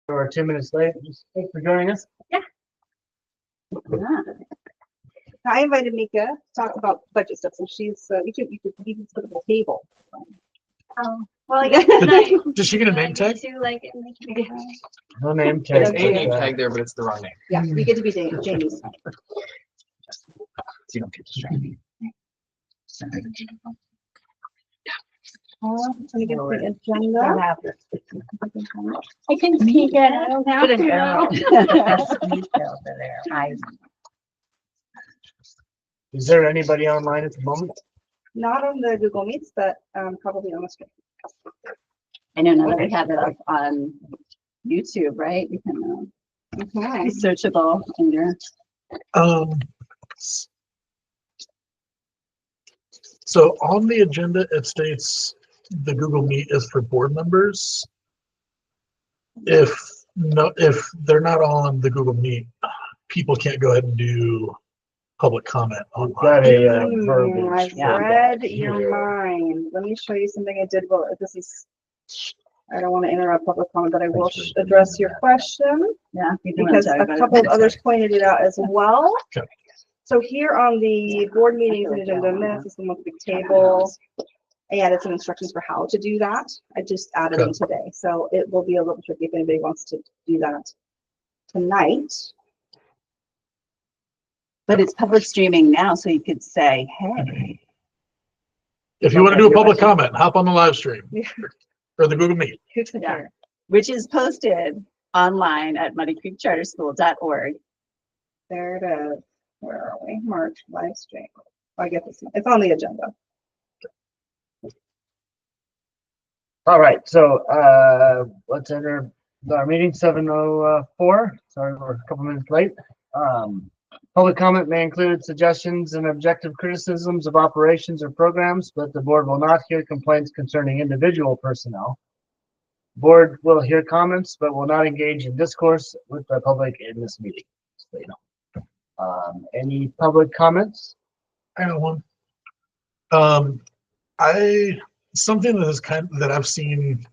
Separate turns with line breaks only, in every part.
We're 2 minutes late. Thanks for joining us.
Yeah. I invited Mika to talk about budget stuff, so she's you could even put at the table.
Oh, well, I guess tonight.
Does she get a name tag?
To like make
No name
There's
tag.
a name tag there, but it's the wrong name.
Yeah, you get to be Jamie's.
So you don't get distracted.
Let me get the agenda.
I can speak it. I don't have to know.
Is there anybody online at the moment?
Not on the Google Meets, but probably on the screen.
I know now that we have it up on YouTube, right? You can
Okay.
be searchable in your.
So on the agenda, it states the Google Meet is for board members. If they're not on the Google Meet, people can't go ahead and do public comment
Got
online.
a
I've
verbiage.
read
for
your
here.
mind. Let me show you something I did. Well, this is. I don't want to interrupt public comment, but I will address your question
Yeah, you can
because
talk
a
about
couple of
it.
others pointed it out as well.
Okay.
So here on the board meetings and agenda minutes is the monthly table. I added some instructions for how to do that. I just added them today, so it will be a little tricky if anybody wants to do that tonight.
But it's public streaming now, so you could say, hey.
If you want to do a public comment, hop on the live stream
Yeah.
or the Google Meet.
Who's the
Yeah. Which is posted online at muddycreekcharterschool.org.
There it is. Where are we? March live stream. I get this. It's on the agenda.
All right, so let's enter our meeting 7:04. Sorry, we're a couple minutes late. Public comment may include suggestions and objective criticisms of operations or programs, but the board will not hear complaints concerning individual personnel. Board will hear comments, but will not engage in discourse with the public in this meeting. So, you know. Any public comments?
I got one. Something that is that I've seen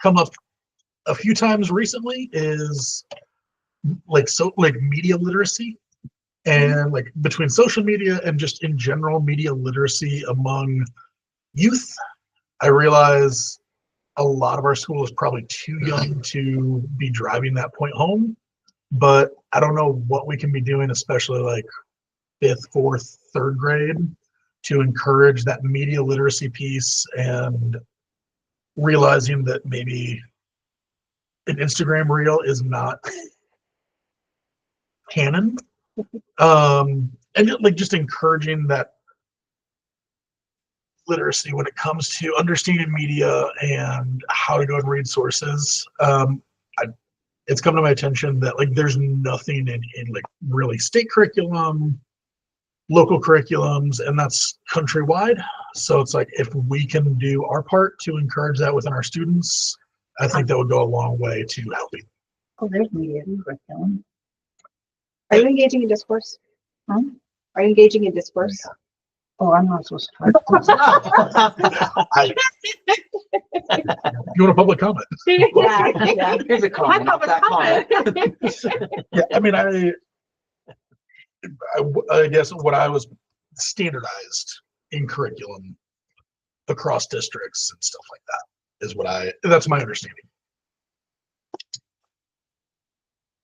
come up a few times recently is like media literacy, and like between social media and just in general media literacy among youth. I realize a lot of our school is probably too young to be driving that point home, but I don't know what we can be doing, especially like 5th, 4th, 3rd grade, to encourage that media literacy piece, and realizing that maybe an Instagram reel is not canon, and like just encouraging that literacy when it comes to understanding media and how to go and read sources. It's come to my attention that like there's nothing in like really state curriculum, local curriculums, and that's countrywide. So it's like if we can do our part to encourage that within our students, I think that would go a long way to helping.
Oh, there's media curriculum.
Are you engaging in discourse?
Huh?
Are you engaging in discourse?
Oh, I'm not supposed to.
You want a public comment?
Yeah.
Here's a comment.
public
That comment.
Yeah, I mean, I guess what I was standardized in curriculum across districts and stuff like that is that's my understanding.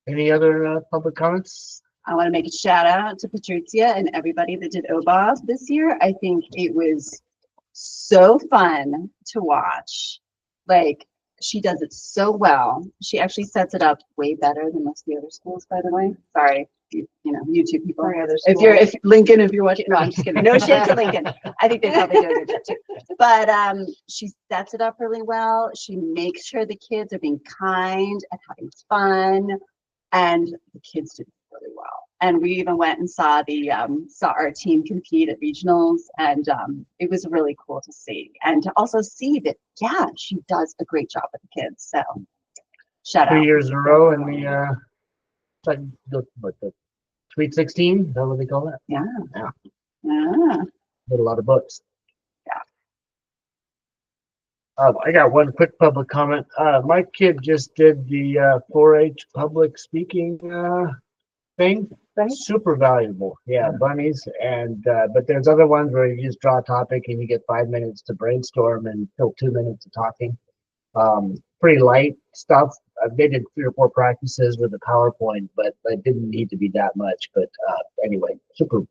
Any other public comments?
I want to make a shout out to Patrizia and everybody that did OBOB this year. I think it was so fun to watch. Like, she does it so well. She actually sets it up way better than most of the other schools, by the way. Sorry, you know, YouTube people. If Lincoln, if you're watching, no, I'm just kidding. No shade to Lincoln. I think they probably do a good job too. But she sets it up really well. She makes sure the kids are being kind and having fun, and the kids did really well. And we even went and saw our team compete at regionals, and it was really cool to see, and to also see that, yeah, she does a great job with the kids. So shout out.
2 years in a row, and we like the Sweet 16. Is that what they call that?
Yeah.
Yeah.
Yeah.
Did a lot of books. I got one quick public comment. My kid just did the 4-H public speaking thing.
Bunnies?
Super valuable. Yeah, bunnies. And but there's other ones where you just draw a topic and you get 5 minutes to brainstorm and fill 2 minutes of talking. Pretty light stuff. They did 3 or 4 practices with the PowerPoint, but it didn't need to be that much. But anyway, super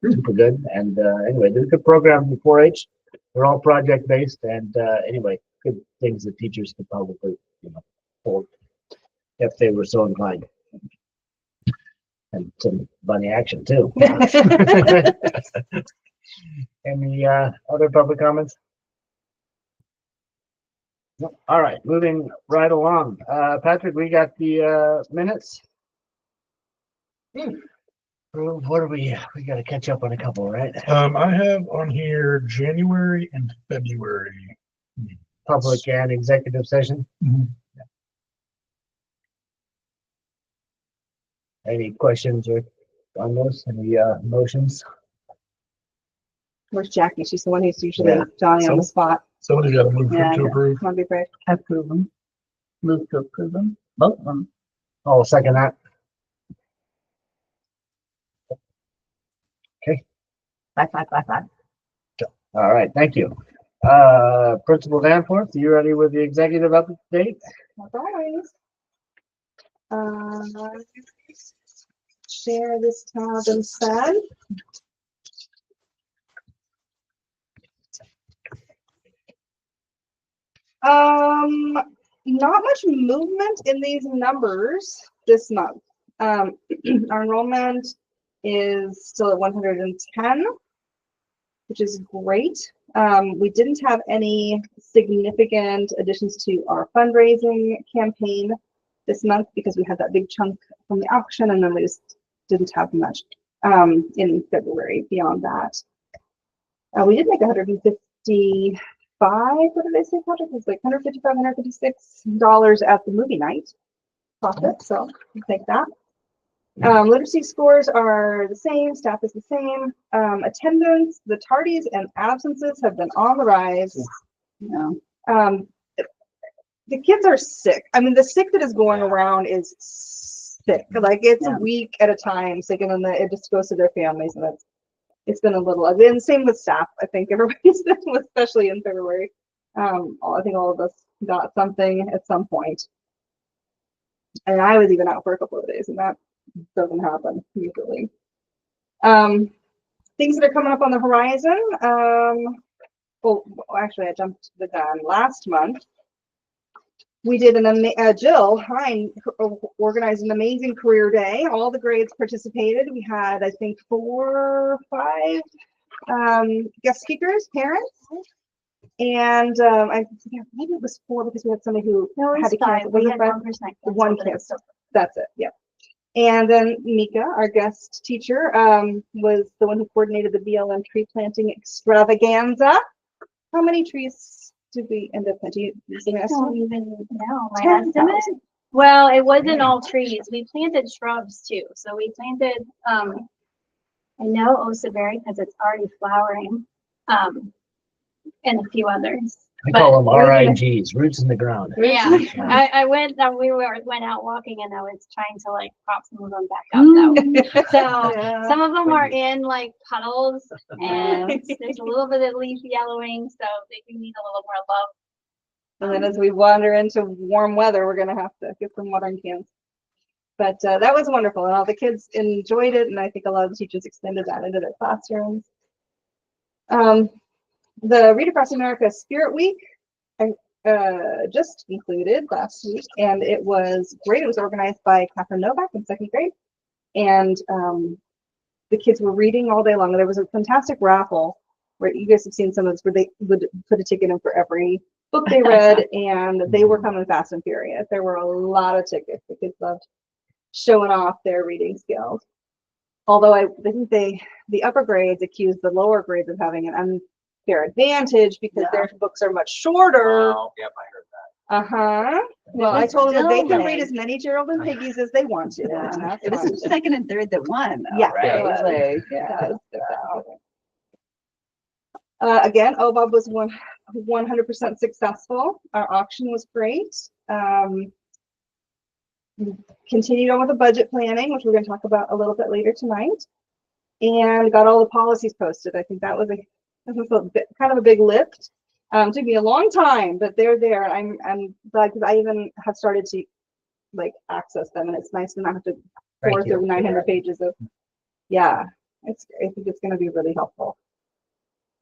good. And anyway, there's a good program in 4-H. They're all project based, and anyway, good things that teachers could probably, hold if they were so inclined. And some bunny action too. Any other public comments? No. All right, moving right along. Patrick, we got the minutes. What are we got to catch up on a couple, right?
I have on here January and February.
Public and executive session.
Mhm.
Any questions or on those? Any motions?
Where's Jackie? She's the one who's usually
Yeah.
Johnny on the
So-
spot.
Somebody's got to move
Yeah,
to
yeah.
approve.
Come on, be brave.
Approve them. Move to approve them. Both of them.
I'll second that.
Five.
All right, thank you. Principal Danforth, you ready with the executive update?
As always. Share this tab instead. Not much movement in these numbers this month. Our enrollment is still at 110, which is great. We didn't have any significant additions to our fundraising campaign this month because we had that big chunk from the auction, and then we just didn't have much in February beyond that. We did make 155. What did I say, Patrick? It was like $155, $156 at the movie night profit. So we'll take that. Literacy scores are the same. Staff is the same. Attendance, the tardies and absences have been on the rise.
No.
The kids are sick. I mean, the sick that is going around is sick. Like it's a week at a time sick, and then it just goes to their families, and it's been a little ugly. And same with staff. I think everybody's been, especially in February. I think all of us got something at some point. And I was even out for a couple of days, and that doesn't happen usually. Things that are coming up on the horizon. Well, actually, I jumped the gun. Last month, we did Jill Hine organized an amazing career day. All the grades participated. We had, I think, 4 or 5 guest speakers, parents. And I forget, maybe it was 4 because we had somebody who had to cancel.
We
Was it
had
5?
1%
One cancel. That's it. Yeah. And then Mika, our guest teacher, was the one who coordinated the BLM tree planting extravaganza. How many trees did we end up planting?
I don't even know my
10,000.
estimate. Well, it wasn't all trees. We planted shrubs too. So we planted, I know Osaberry because it's already flowering, and a few others.
I
But
call them
we're gonna-
RIGs, roots in the ground.
Yeah, I went, went out walking and I was trying to like prop some of them back up though. So
Yeah.
some of them are in like puddles and there's a little bit of leaf yellowing, so they do need a little more love.
And then as we wander into warm weather, we're gonna have to get some watering cans. But that was wonderful, and all the kids enjoyed it, and I think a lot of the teachers extended that into their classrooms. The Read Across America Spirit Week just concluded last week, and it was great. It was organized by Catherine Novak in 2nd grade, and the kids were reading all day long. There was a fantastic raffle where you guys have seen some of this, where they would put a ticket in for every book they read, and they were coming fast and furious. There were a lot of tickets. The kids loved showing off their reading skills. Although I think the upper grades accused the lower grades of having an unfair advantage because their books are much shorter.
Oh, yep, I heard that.
Uh-huh. Well, I told them that they can
Still,
read as many Gerald and Piggies as they want to.
Yeah.
And that's
It was
fine.
the 2nd and 3rd that won, though,
Yeah,
right?
it was.
Like,
Yeah. Again, OBOB was 100% successful. Our auction was great. We continued on with the budget planning, which we're going to talk about a little bit later tonight, and got all the policies posted. I think that was kind of a big lift. Took me a long time, but they're there. I'm glad because I even have started to like access them, and it's nice to not have to pour through 900 pages of. Yeah, I think it's going to be really helpful.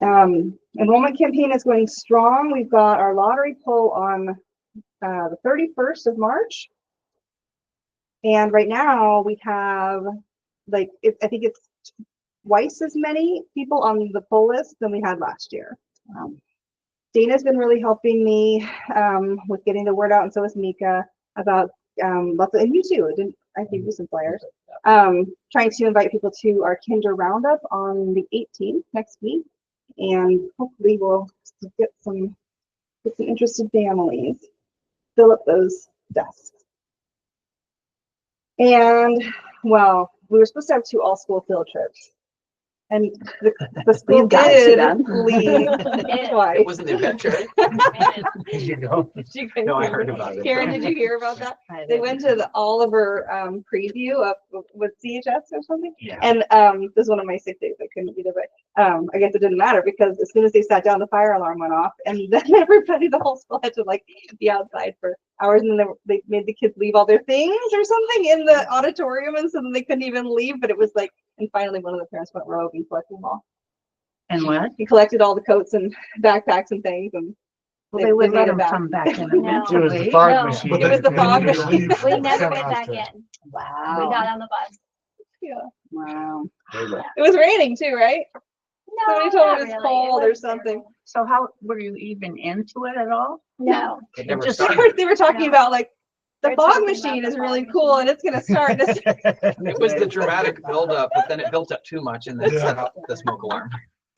Enrollment campaign is going strong. We've got our lottery pull on the 31st of March. And right now we have like, I think it's twice as many people on the pull list than we had last year. Dana's been really helping me with getting the word out, and so is Mika about lots of, and you too, I gave you some flyers. Trying to invite people to our Kinder Roundup on the 18th next week, and hopefully we'll get some interested families, fill up those desks. And well, we were supposed to have 2 all-school field trips, and the school did leave twice.
It wasn't the adventure.
Did you go?
No, I heard about it.
Karen, did you hear about that? They went to the Oliver preview of with CHS or something.
Yeah.
And this is one of my sick days. I couldn't be there, but I guess it didn't matter because as soon as they sat down, the fire alarm went off, and then everybody, the whole school had to like be outside for hours, and then they made the kids leave all their things or something in the auditorium, and so then they couldn't even leave. But it was like, and finally one of the parents went rogue and collected them all.
And what?
He collected all the coats and backpacks and things, and
Well, they would
made
let
it
them
back.
come back in
No.
It was the
eventually.
fog
No.
machine.
But
It was the
they
fog
needed to
machine.
leave.
We never
Come
went
out
back
to-
in. We
Wow.
got on the bus.
Yeah.
Wow.
It was raining too, right?
No,
Somebody told me
not
it was
really.
cold or
was
something.
So how were you even into it at all?
No.
It never
just-
started.
They were talking
No.
about like the
They're
fog
talking
machine
about
is
the
really
fog
cool
machine.
and it's gonna start this.
It was the dramatic buildup, but then it built up too much and then
Yeah.
set off the smoke alarm.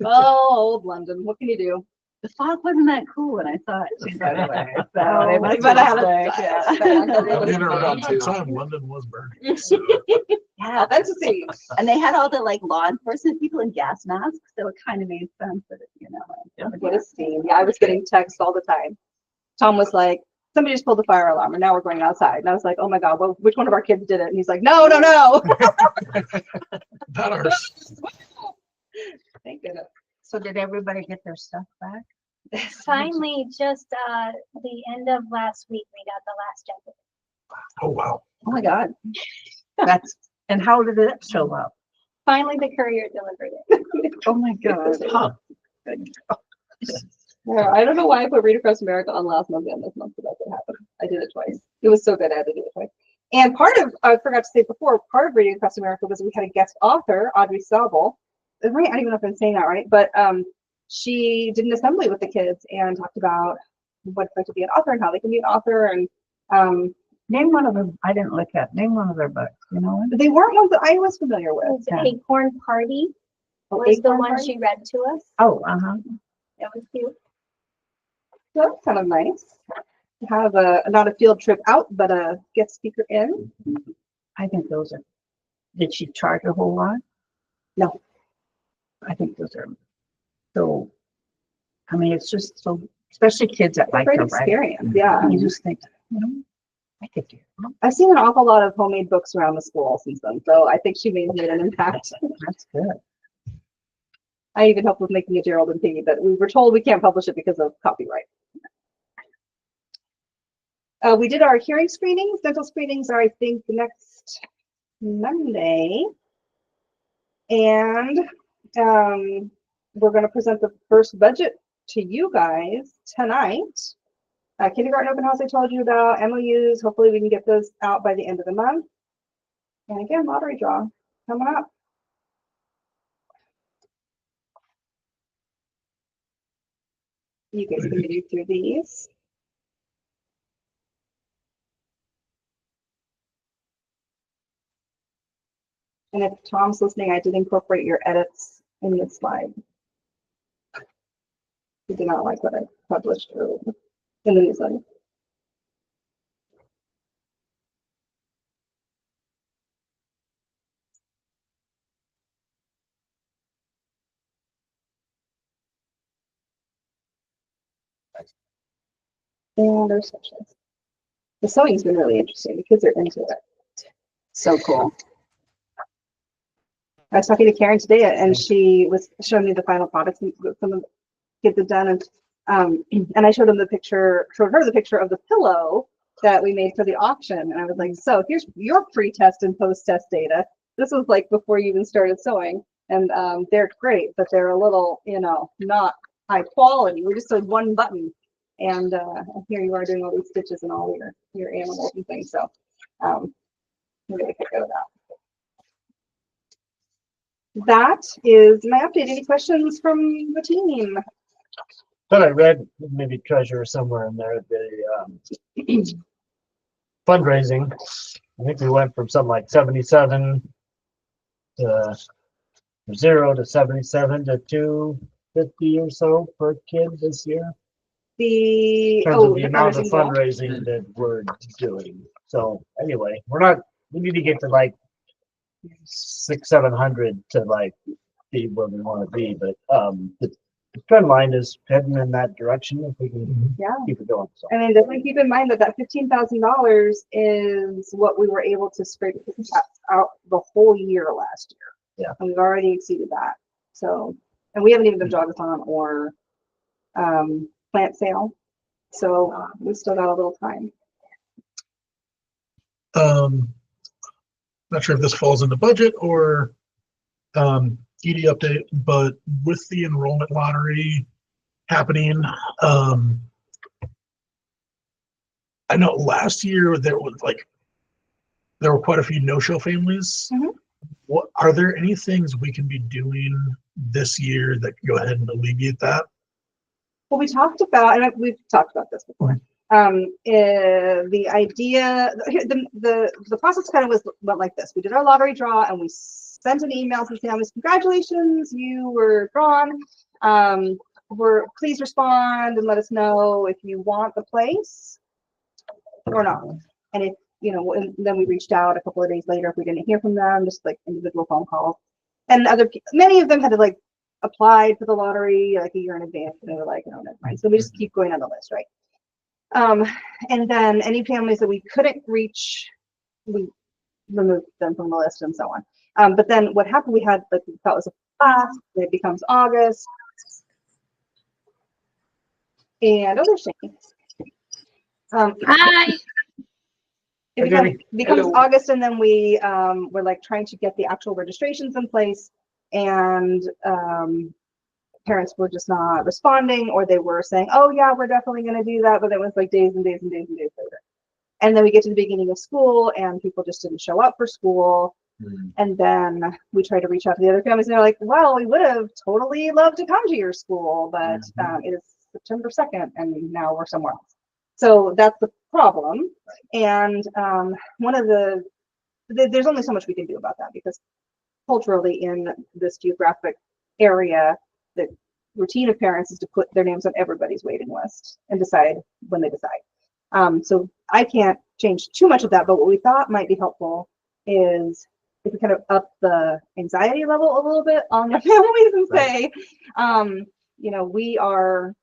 Oh, old London. What can you do?
The fog wasn't that cool, and I thought. Anyway, so
Oh,
they
we
must
better have
have
a-
yeah.
I mean,
Around
around that
two.
time, London was burning. So.
Yeah,
Authenticity.
and they had all the like law enforcement people in gas masks, so it kind of made sense that
What a scene. Yeah, I was getting texts all the time. Tom was like, somebody just pulled the fire alarm and now we're going outside. And I was like, oh my God, well, which one of our kids did it? And he's like, no.
Not ours.
Thank goodness.
So did everybody get their stuff back?
Finally, just the end of last week, we got the last jacket.
Oh, wow.
Oh my God, that's and how did it show up?
Finally, the courier delivered it.
Oh my God.
Huh.
Yeah, I don't know why I put Read Across America on last month and this month, but that's what happened. I did it twice. It was so good, I had to do it twice. And part of, I forgot to say before, part of Reading Across America was we had a guest author, Audrey Sobel. I don't even know if I'm saying that right, but she did an assembly with the kids and talked about what it's like to be an author and how they can be an author. And
Name one of them. I didn't look at. Name one of their books. You know.
they weren't ones that I was familiar
It
with.
was
Yeah.
Acorn Party
Oh,
was the
Acorn
one
Party?
she read to us.
Oh, uh-huh.
That was cute.
So that's kind of nice. To have not a field trip out, but a guest speaker in.
I think those are. Did she charge a whole lot?
No.
I think those are. So, I mean, it's just so, especially kids that like
Great
to write.
experience, yeah.
You just think, I could do.
I've seen an awful lot of homemade books around the school since then, so I think she made an impact.
That's good.
I even helped with making a Gerald and Piggy, but we were told we can't publish it because of copyright. We did our hearing screenings. Dental screenings are, I think, next Monday. And we're going to present the first budget to you guys tonight. Kindergarten open house I told you about, MOUs. Hopefully we can get those out by the end of the month. And again, lottery draw coming up. You guys can read through these. And if Tom's listening, I did incorporate your edits in this slide. He did not like what I published earlier in the newsletter. And there's sections. The sewing's been really interesting. The kids are into it.
So cool.
I was talking to Karen today, and she was showing me the final products and what some of the kids have done, and I showed her the picture of the pillow that we made for the auction, and I was like, "So here's your pre-test and post-test data. This was like before you even started sewing, and they're great, but they're a little, not high quality. We just sewed one button, and here you are doing all these stitches and all your animals and things. So I'm really kick out of that." That is my update. Any questions from the team?
But I read maybe treasure somewhere in there, the fundraising. I think we went from something like 77 to 0 to 77 to 250 or so per kid this year.
The
In terms of the
the
amount of
fundraising
fundraising that we're doing. So anyway, we need to get to like 600-700 to like be where we want to be, but the trend line is heading in that direction if we can keep it going. So.
And then definitely keep in mind that $15,000 is what we were able to scrape out the whole year last year.
Yeah.
And we've already exceeded that. So, and we haven't even done Jogathon or plant sale. So we still got a little time.
Not sure if this falls into budget or ED update, but with the enrollment lottery happening, I know last year there were quite a few no-show families.
Mhm.
What are there any things we can be doing this year that can go ahead and alleviate that?
Well, we talked about, and we've talked about this before. The idea, the process kind of went like this. We did our lottery draw, and we sent an email to the families. Congratulations, you were drawn. Please respond and let us know if you want the place or not. And if and then we reached out a couple of days later if we didn't hear from them, just like individual phone calls. And many of them had to like applied for the lottery like a year in advance, and they were like, "No, never mind." So we just keep going on the list, right? And then any families that we couldn't reach, we removed them from the list and so on. But then what happened, we had like that was a class, it becomes August. And there's Shane.
Hi.
It becomes August, and then we're like trying to get the actual registrations in place, and parents were just not responding, or they were saying, "Oh yeah, we're definitely going to do that," but it was like days and days and days and days later. And then we get to the beginning of school, and people just didn't show up for school. And then we try to reach out to the other families, and they're like, "Well, we would have totally loved to come to your school, but it is September 2nd, and now we're somewhere else." So that's the problem. And there's only so much we can do about that, because culturally in this geographic area, the routine of parents is to put their names on everybody's waiting list and decide when they decide. So I can't change too much of that, but what we thought might be helpful is if we kind of up the anxiety level a little bit on the families and say, we are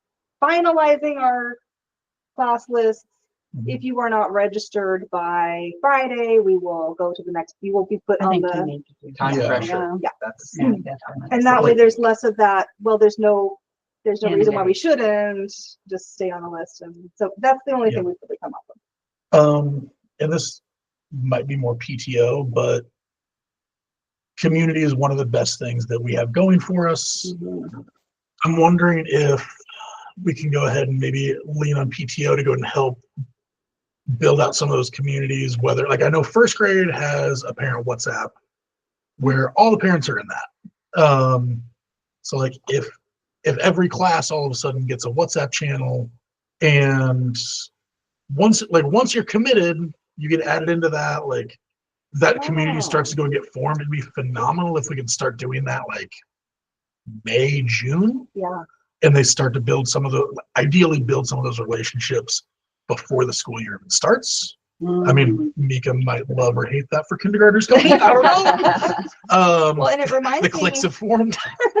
finalizing our class lists. If you are not registered by Friday, we will go to the next, you will be put
I
on
think you
the,
need to do
Time
that.
pressure.
Yeah.
That's
Yeah, definitely.
and that way there's less of that, well, there's no reason why we
Candidate.
shouldn't just stay on the list. And so that's the only thing we've really come up with.
And this might be more PTO, but community is one of the best things that we have going for us. I'm wondering if we can go ahead and maybe lean on PTO to go and help build out some of those communities, whether, like, I know first grade has a parent WhatsApp where all the parents are in that. So like if every class all of a sudden gets a WhatsApp channel, and once you're committed, you get added into that, like that community starts to go and get formed. It'd be phenomenal if we could start doing that like May, June.
Yeah.
And they start to ideally build some of those relationships before the school year even starts. I mean, Mika might love or hate that for kindergartners coming. I don't know.
Well, and it reminds
The
me,
cliques have formed.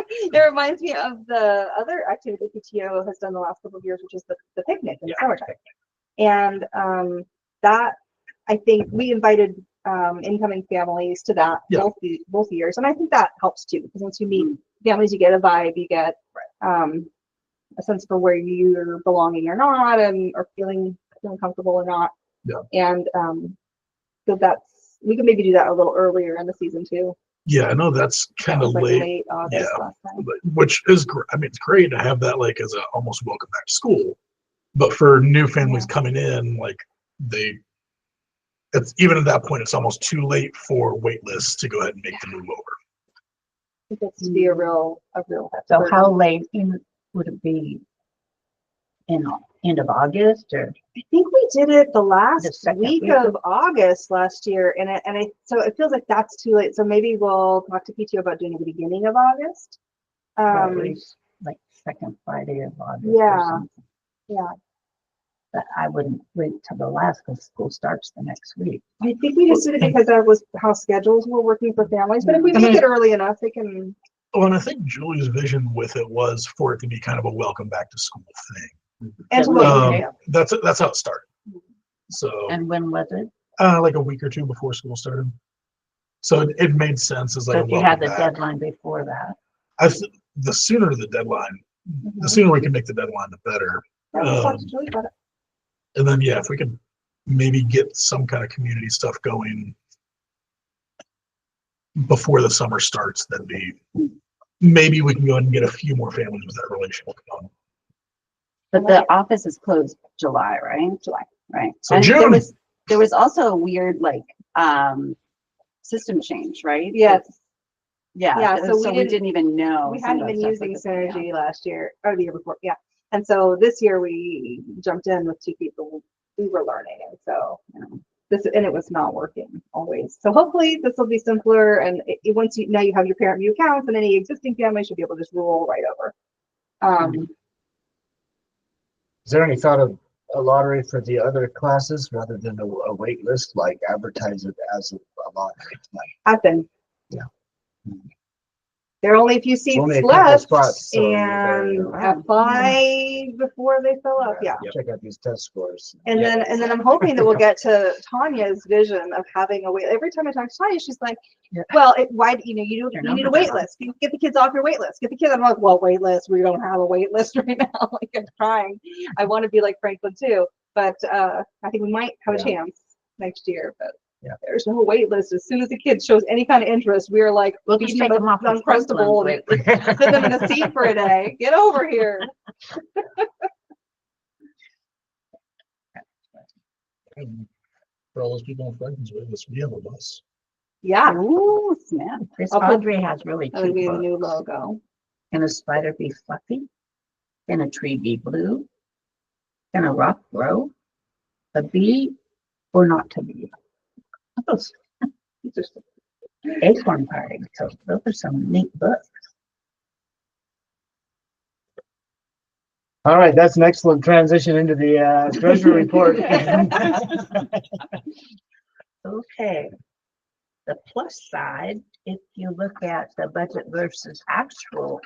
it reminds me of the other activity PTO has done the last couple of years, which is the picnic in the summertime. And that, I think we invited incoming families to that both years. And I think that helps too, because once you meet families, you get a vibe, you get a sense for where you're belonging or not, and or feeling comfortable or not.
Yeah.
And so we could maybe do that a little earlier in the season too.
Yeah, I know that's kind of
Like
late.
late August last time.
But, which is great. I mean, it's great to have that like as a almost welcome back to school. But for new families coming in, like it's even at that point, it's almost too late for wait lists to go ahead and make the move over.
It gets to be a real
So how late would it be? In end of August, or
I think we did it the last
second
week
week
of August last year, so it feels like that's too late. So maybe we'll talk to PTO about doing it at the beginning of August.
at least like second Friday of August?
Yeah.
Or something.
Yeah.
But I wouldn't wait till the last because school starts the next week.
I think we just did it because that was how schedules were working for families. But if we make it early enough, they can.
Well, and I think Julie's vision with it was for it to be kind of a welcome back to school thing.
And
That's how it started. So
And when was it?
like a week or two before school started. So it made sense as like
So
a
if you had
welcome
the
back.
deadline before that.
The sooner the deadline, the sooner we can make the deadline, the better. And then if we could maybe get some kind of community stuff going before the summer starts, that'd be maybe we can go ahead and get a few more families with that relationship going.
But the office is closed July, right? July, right?
So
And
June.
there was also a weird system change, right?
Yes.
Yeah.
So
we didn't even know.
We
some
hadn't
of
been
that
using
stuff was
Synergy last year or the year before. Yeah. And so this year we jumped in with 2 people we were learning. And so it was not working always. So hopefully this will be simpler. And once now you have your parent view accounts, and any existing family should be able to just roll right over.
Is there any thought of a lottery for the other classes rather than a wait list, like advertise it as a lottery?
I've been.
Yeah.
There are only a few seats
Only a couple
left,
spots, so
and
they're-
apply before they fill up. Yeah.
Check out these test scores.
And then I'm hoping that we'll get to Tanya's vision of having a wait. Every time I talk to Tanya, she's like, "Well, you need a wait list. You get the kids off your wait list. Get the kids." I'm like, "Well, wait list. We don't have a wait list right now." Like I'm trying. I want to be like Franklin too, but I think we might have a chance next year. But there's no wait list. As soon as the kid shows any kind of interest, we are like,
We'll just take them off the
Uncrustable and put them in a seat for a day. Get over here.
For all those people on Franklin's wait list, we have a bus.
Yeah.
Ooh, snap.
This
I'll put-
Audrey has really
That'll
cute
be the new
books.
logo.
Can a spider be fluffy? Can a tree be blue? Can a rock grow? A bee or not to be? Those acorn party. So those are some neat books.
All right, that's an excellent transition into the treasury report.
Okay. The plus side, if you look at the budget versus actual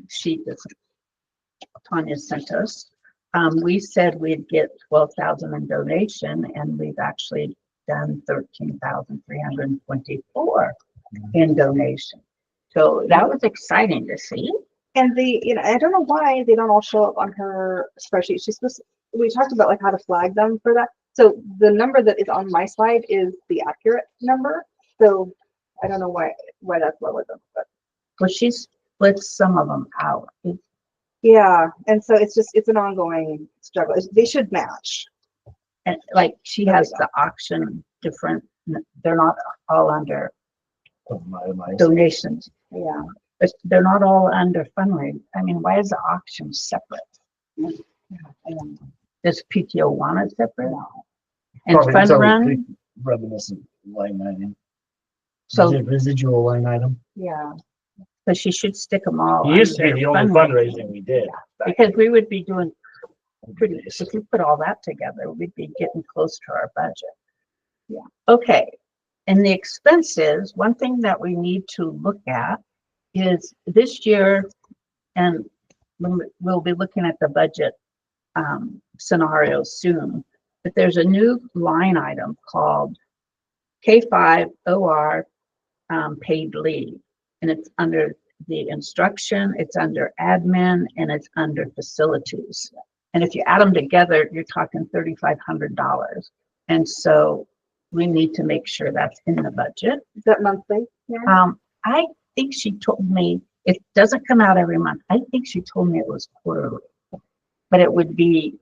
sheet that Tanya sent us, we said we'd get 12,000 in donation, and we've actually done 13,324 in donation. So that was exciting to see.
And I don't know why they don't all show up on her spreadsheet. We talked about like how to flag them for that. So the number that is on my slide is the accurate number. So I don't know why that's lower than, but
Well, she splits some of them out.
yeah. And so it's an ongoing struggle. They should match.
And like she has the auction different, they're not all under donations.
Yeah.
But they're not all under fundraising. I mean, why is the auction separate? Does PTO want it separate? No. And
Probably
fund
it's a
run,
reminiscent line item.
so,
Residual line item.
Yeah.
but she should stick them all.
It used to be
under
the only fundraising we did.
Because we would be doing pretty, if we put all that together, we'd be getting close to our budget.
Yeah.
Okay, and the expenses, one thing that we need to look at is this year, and we'll be looking at the budget scenario soon, but there's a new line item called K5 OR paid leave, and it's under the instruction, it's under admin, and it's under facilities. And if you add them together, you're talking $3,500. And so we need to make sure that's in the budget.
Is that monthly? Yeah.
I think she told me it doesn't come out every month. I think she told me it was quarterly, but it would be,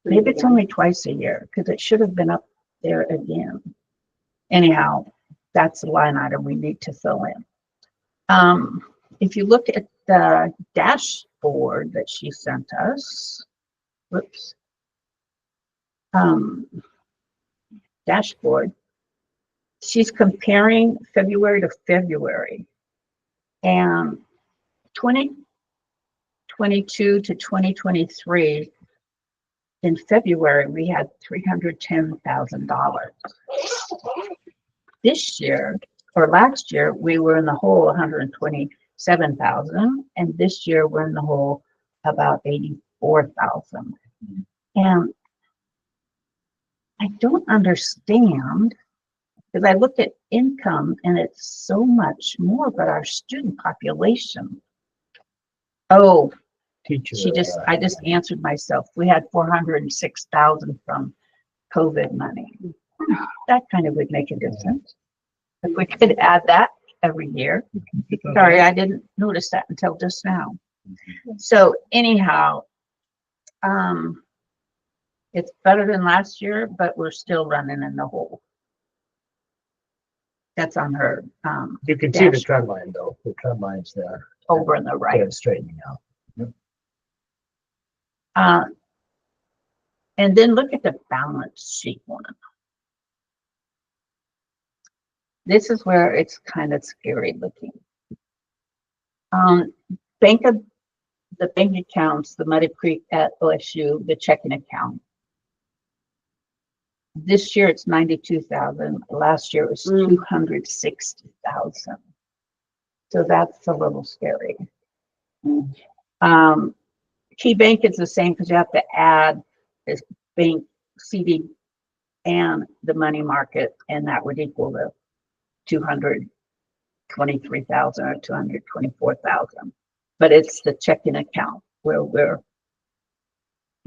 maybe it's only twice a year because it should have been up there again. Anyhow, that's the line item we need to fill in. If you look at the dashboard that she sent us, whoops, dashboard, she's comparing February to February, and 2022 to 2023, in February, we had $310,000. This year, or last year, we were in the hole 127,000, and this year we're in the hole about 84,000. And I don't understand, because I look at income and it's so much more, but our student population. Oh, I just answered myself. We had 406,000 from COVID money. That kind of would make a difference. If we could add that every year. Sorry, I didn't notice that until just now. So anyhow, it's better than last year, but we're still running in the hole. That's on her.
You can see the trend line though. The trend line's there.
Over on the right.
It's straightening out.
And then look at the balance sheet one. This is where it's kind of scary looking. The bank accounts, the Muddy Creek at OSU, the checking account. This year it's 92,000. Last year it was 260,000. So that's a little scary. Key bank is the same because you have to add this bank CD and the money market, and that would equal the 223,000 or 224,000. But it's the checking account where we're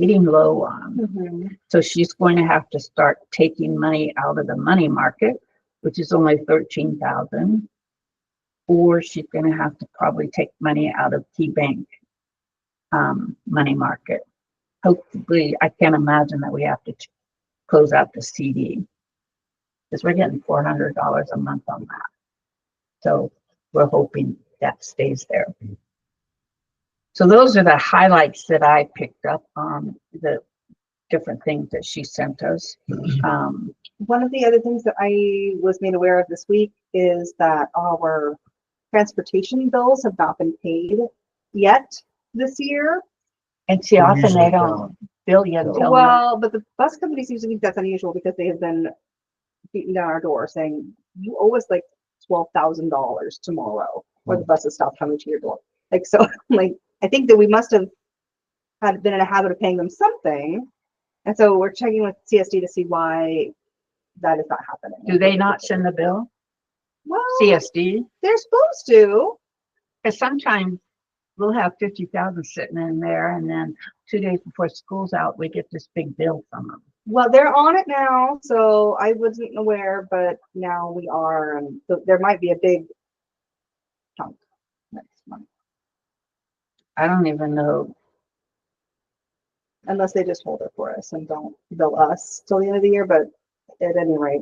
getting low on. So she's going to have to start taking money out of the money market, which is only 13,000, or she's going to have to probably take money out of key bank money market. Hopefully, I can't imagine that we have to close out the CD because we're getting $400 a month on that. So we're hoping that stays there. So those are the highlights that I picked up on the different things that she sent us.
One of the other things that I was made aware of this week is that our transportation bills have not been paid yet this year.
And see, often they don't bill you until.
Well, but the bus company seems to think that's unusual because they have been beating down our door saying, you owe us like $12,000 tomorrow, or the buses stop coming to your door. Like, so, like, I think that we must have been in a habit of paying them something. And so we're checking with CSD to see why that is not happening.
Do they not send the bill?
Well,
CSD?
they're supposed to.
Because sometimes we'll have 50,000 sitting in there, and then 2 days before school's out, we get this big bill from them.
Well, they're on it now, so I wasn't aware, but now we are, and so there might be a big chunk next month.
I don't even know.
Unless they just hold it for us and don't bill us till the end of the year, but at any rate,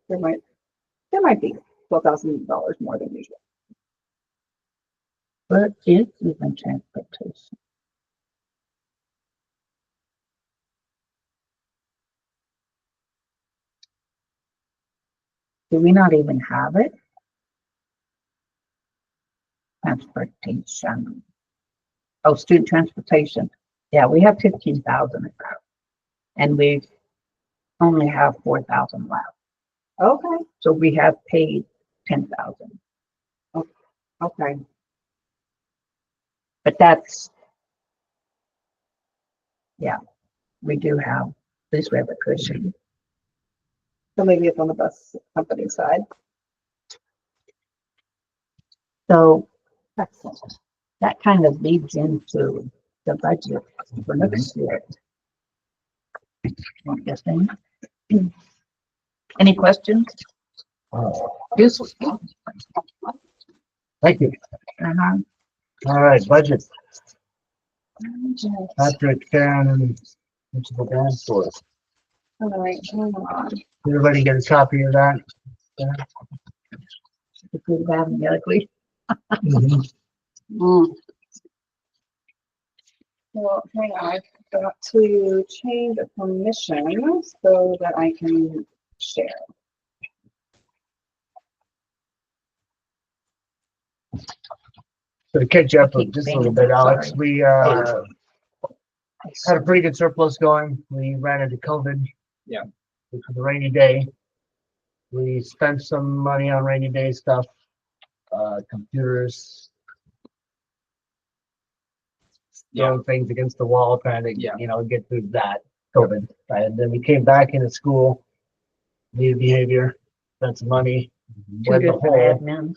there might be $12,000 more than usual.
What is even transportation? Do we not even have it? Transportation. Oh, student transportation. Yeah, we have 15,000. And we only have 4,000 left.
Okay,
So we have paid 10,000.
okay.
But that's, yeah, we do have, at least we have a cushion.
So maybe it's on the bus company side.
So that kind of leads into the budget for next year. I'm guessing. Any questions? Yes.
Thank you.
Uh-huh.
All right, budget. Patrick, Karen, and principal Dan for us.
All right, hang on.
Everybody get a copy of that?
The good, bad, and the ugly.
Mhm.
Well, hang on, I've got to change the permission so that I can share.
So to catch you up
Keep
just a
saying
little bit,
that,
Alex,
sorry.
we had a pretty good surplus going. We ran into COVID.
Yeah.
Which was a rainy day. We spent some money on rainy day stuff, computers, throwing things against the wall, trying to,
Yeah.
get through that COVID. And then we came back into school, needed behavior, spent some money.
Two
Went the
different
hole.
admins.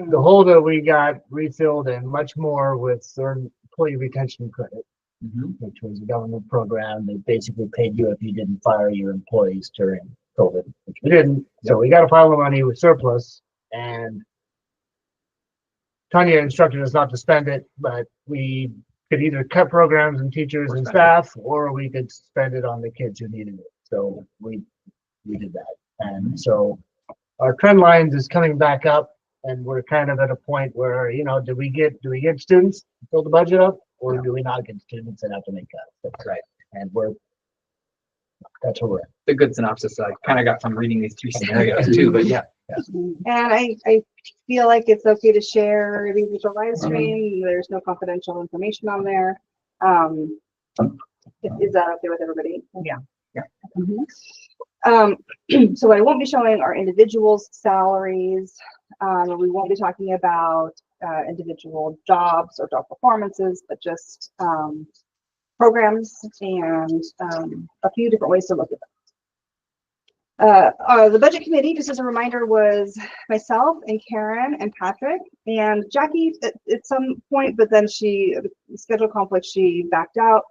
The hole that we got refilled and much more with our employee retention credit,
Mhm.
which was a government program that basically paid you if you didn't fire your employees during COVID, which we didn't. So we got a pile of money with surplus, and Tanya instructed us not to spend it, but we could either cut programs and teachers
Or
and
spend it.
staff, or we could spend it on the kids who needed it. So we did that. And so our trend lines is coming back up, and we're kind of at a point where, do we get students to fill the budget up, or do we not get students and have to make cuts?
That's right.
And that's where we're at.
The good synopsis I kind of got from reading these three scenarios too, but yeah.
And I feel like it's okay to share these with the live stream. There's no confidential information on there. Is that okay with everybody?
Yeah. Yeah.
So I won't be showing our individuals' salaries. We won't be talking about individual jobs or job performances, but just programs and a few different ways to look at them. The budget committee, just as a reminder, was myself and Karen and Patrick and Jackie at some point, but then schedule conflict, she backed out,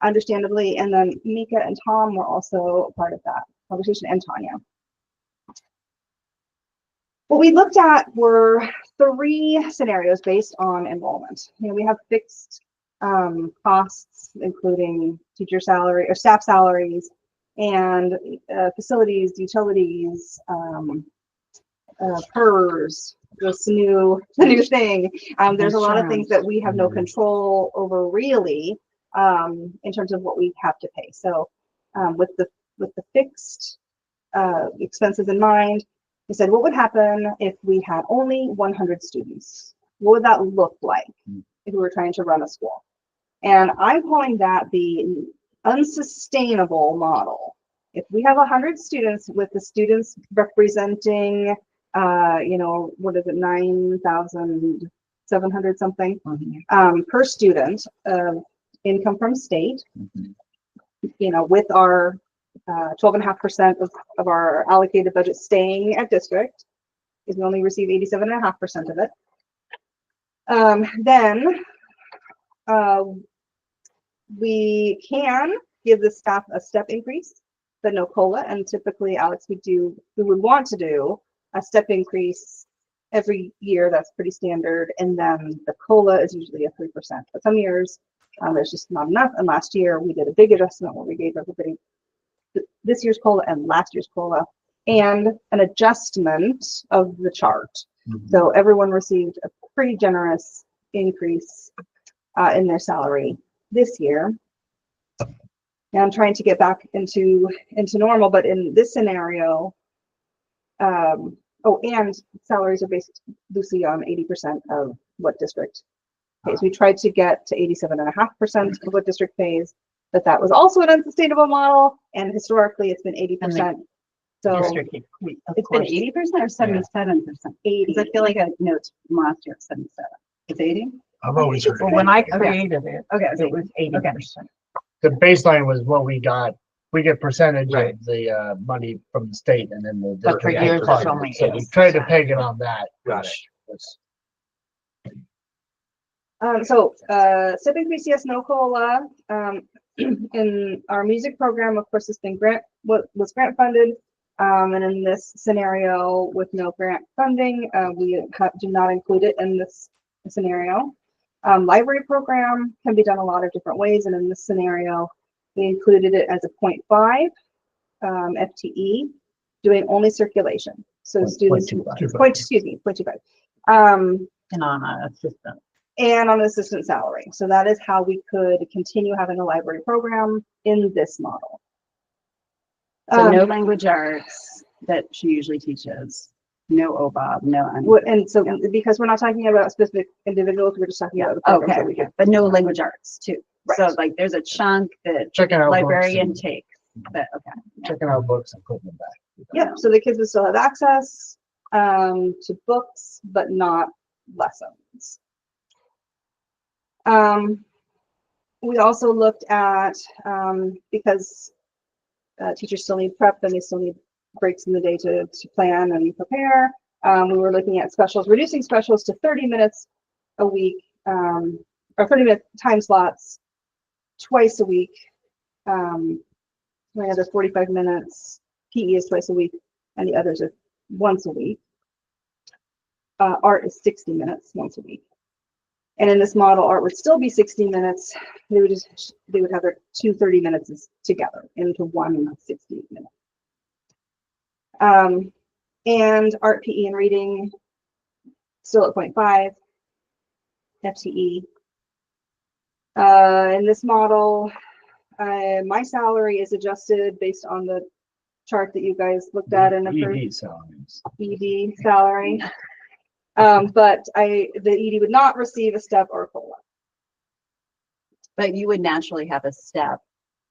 understandably, and then Mika and Tom were also a part of that conversation, and Tanya. What we looked at were 3 scenarios based on enrollment. We have fixed costs, including teacher salary or staff salaries, and facilities, utilities, PERS, the new thing. There's a lot of things that we have no control over, really, in terms of what we have to pay. So with the fixed expenses in mind, we said, what would happen if we had only 100 students? What would that look like if we were trying to run a school? And I'm calling that the unsustainable model. If we have 100 students, with the students representing, what is it, 9,700 something per student of income from state, with our 12.5% of our allocated budget staying at district, is we only receive 87.5% of it. Then we can give the staff a step increase, but no COLA. And typically, Alex, we would want to do a step increase every year. That's pretty standard. And then the COLA is usually a 3%. But some years, there's just not enough. And last year, we did a big adjustment where we gave everybody this year's COLA and last year's COLA, and an adjustment of the chart. So everyone received a pretty generous increase in their salary this year. And I'm trying to get back into normal, but in this scenario, and salaries are based loosely on 80% of what district pays. We tried to get to 87.5% of what district pays, but that was also an unsustainable model, and historically it's been 80%. So
District, of
It's been
course.
80% or 77%? 80. I feel like I know it's from last year, it's 77. It's 80?
I've always heard.
Well, when I created it,
Okay,
it was 80%.
The baseline was what we got. We get percentage
Right.
of the money from the state, and then the
But for
district
years, it's
part.
only
So we tried to
80%.
peg it on that.
Got it.
Was-
Civic BCS No COLA, in our music program, of course, has been was grant funded. And in this scenario with no grant funding, we do not include it in this scenario. Library program can be done a lot of different ways, and in this scenario, we included it as a 0.5 FTE, doing only circulation. So students, 0.25.
And on a assistant.
And on an assistant salary. So that is how we could continue having a library program in this model.
So no language arts that she usually teaches, no OBOB, no.
And so because we're not talking about specific individuals, we're just talking about the programs
Okay,
that we do.
but no language arts too.
Right.
So like there's a chunk that
Checking out
librarian
books
takes, but okay.
and checking out books and putting them back.
Yeah, so the kids will still have access to books, but not lessons. We also looked at, because teachers still need prep and they still need breaks in the day to plan and prepare. We were looking at specials, reducing specials to 30 minutes a week, or 30-minute time slots twice a week. The other 45 minutes, PE is twice a week, and the others are once a week. Art is 60 minutes once a week. And in this model, art would still be 60 minutes. They would have their 2 30 minutes together into one 60 minute. And art, PE, and reading still at 0.5 FTE. In this model, my salary is adjusted based on the chart that you guys looked at in the first
ED salaries.
ED salary. But the ED would not receive a step or a COLA.
But you would naturally have a step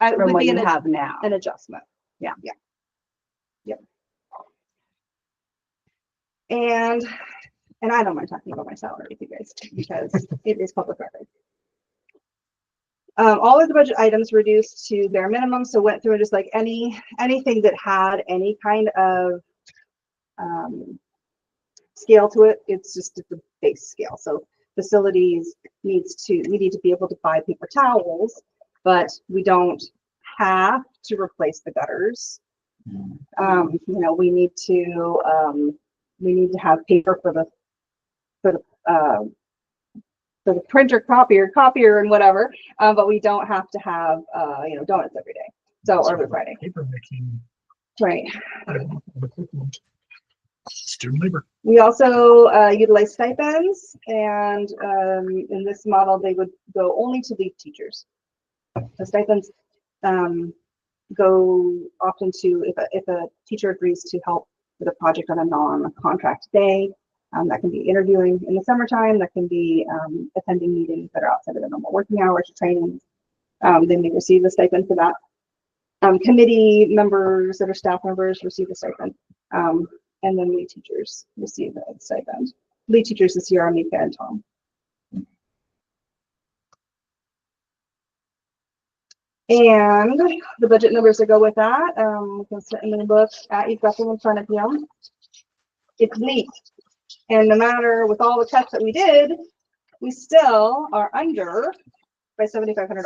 It
from
would
what
be
you have now.
an adjustment.
Yeah.
Yep. And I don't mind talking about my salary with you guys because it is public record. All of the budget items reduced to bare minimum, so went through and just like anything that had any kind of scale to it, it's just the base scale. So facilities we need to be able to buy paper towels, but we don't have to replace the gutters. We need to have paper for the printer, copier and whatever, but we don't have to have donuts every day. So or every Friday.
Paper making.
Right.
Student labor.
We also utilize stipends, and in this model, they would go only to lead teachers. The stipends go often to if a teacher agrees to help with a project on a non-contract day. That can be interviewing in the summertime. That can be attending meetings that are outside of the normal working hours or trainings. They may receive a stipend for that. Committee members that are staff members receive a stipend. And then lead teachers receive a stipend. Lead teachers this year are Mika and Tom. And the budget numbers that go with that, we can certainly look at, you've got them in front of you. It's neat. And no matter with all the cuts that we did, we still are under by $7,500.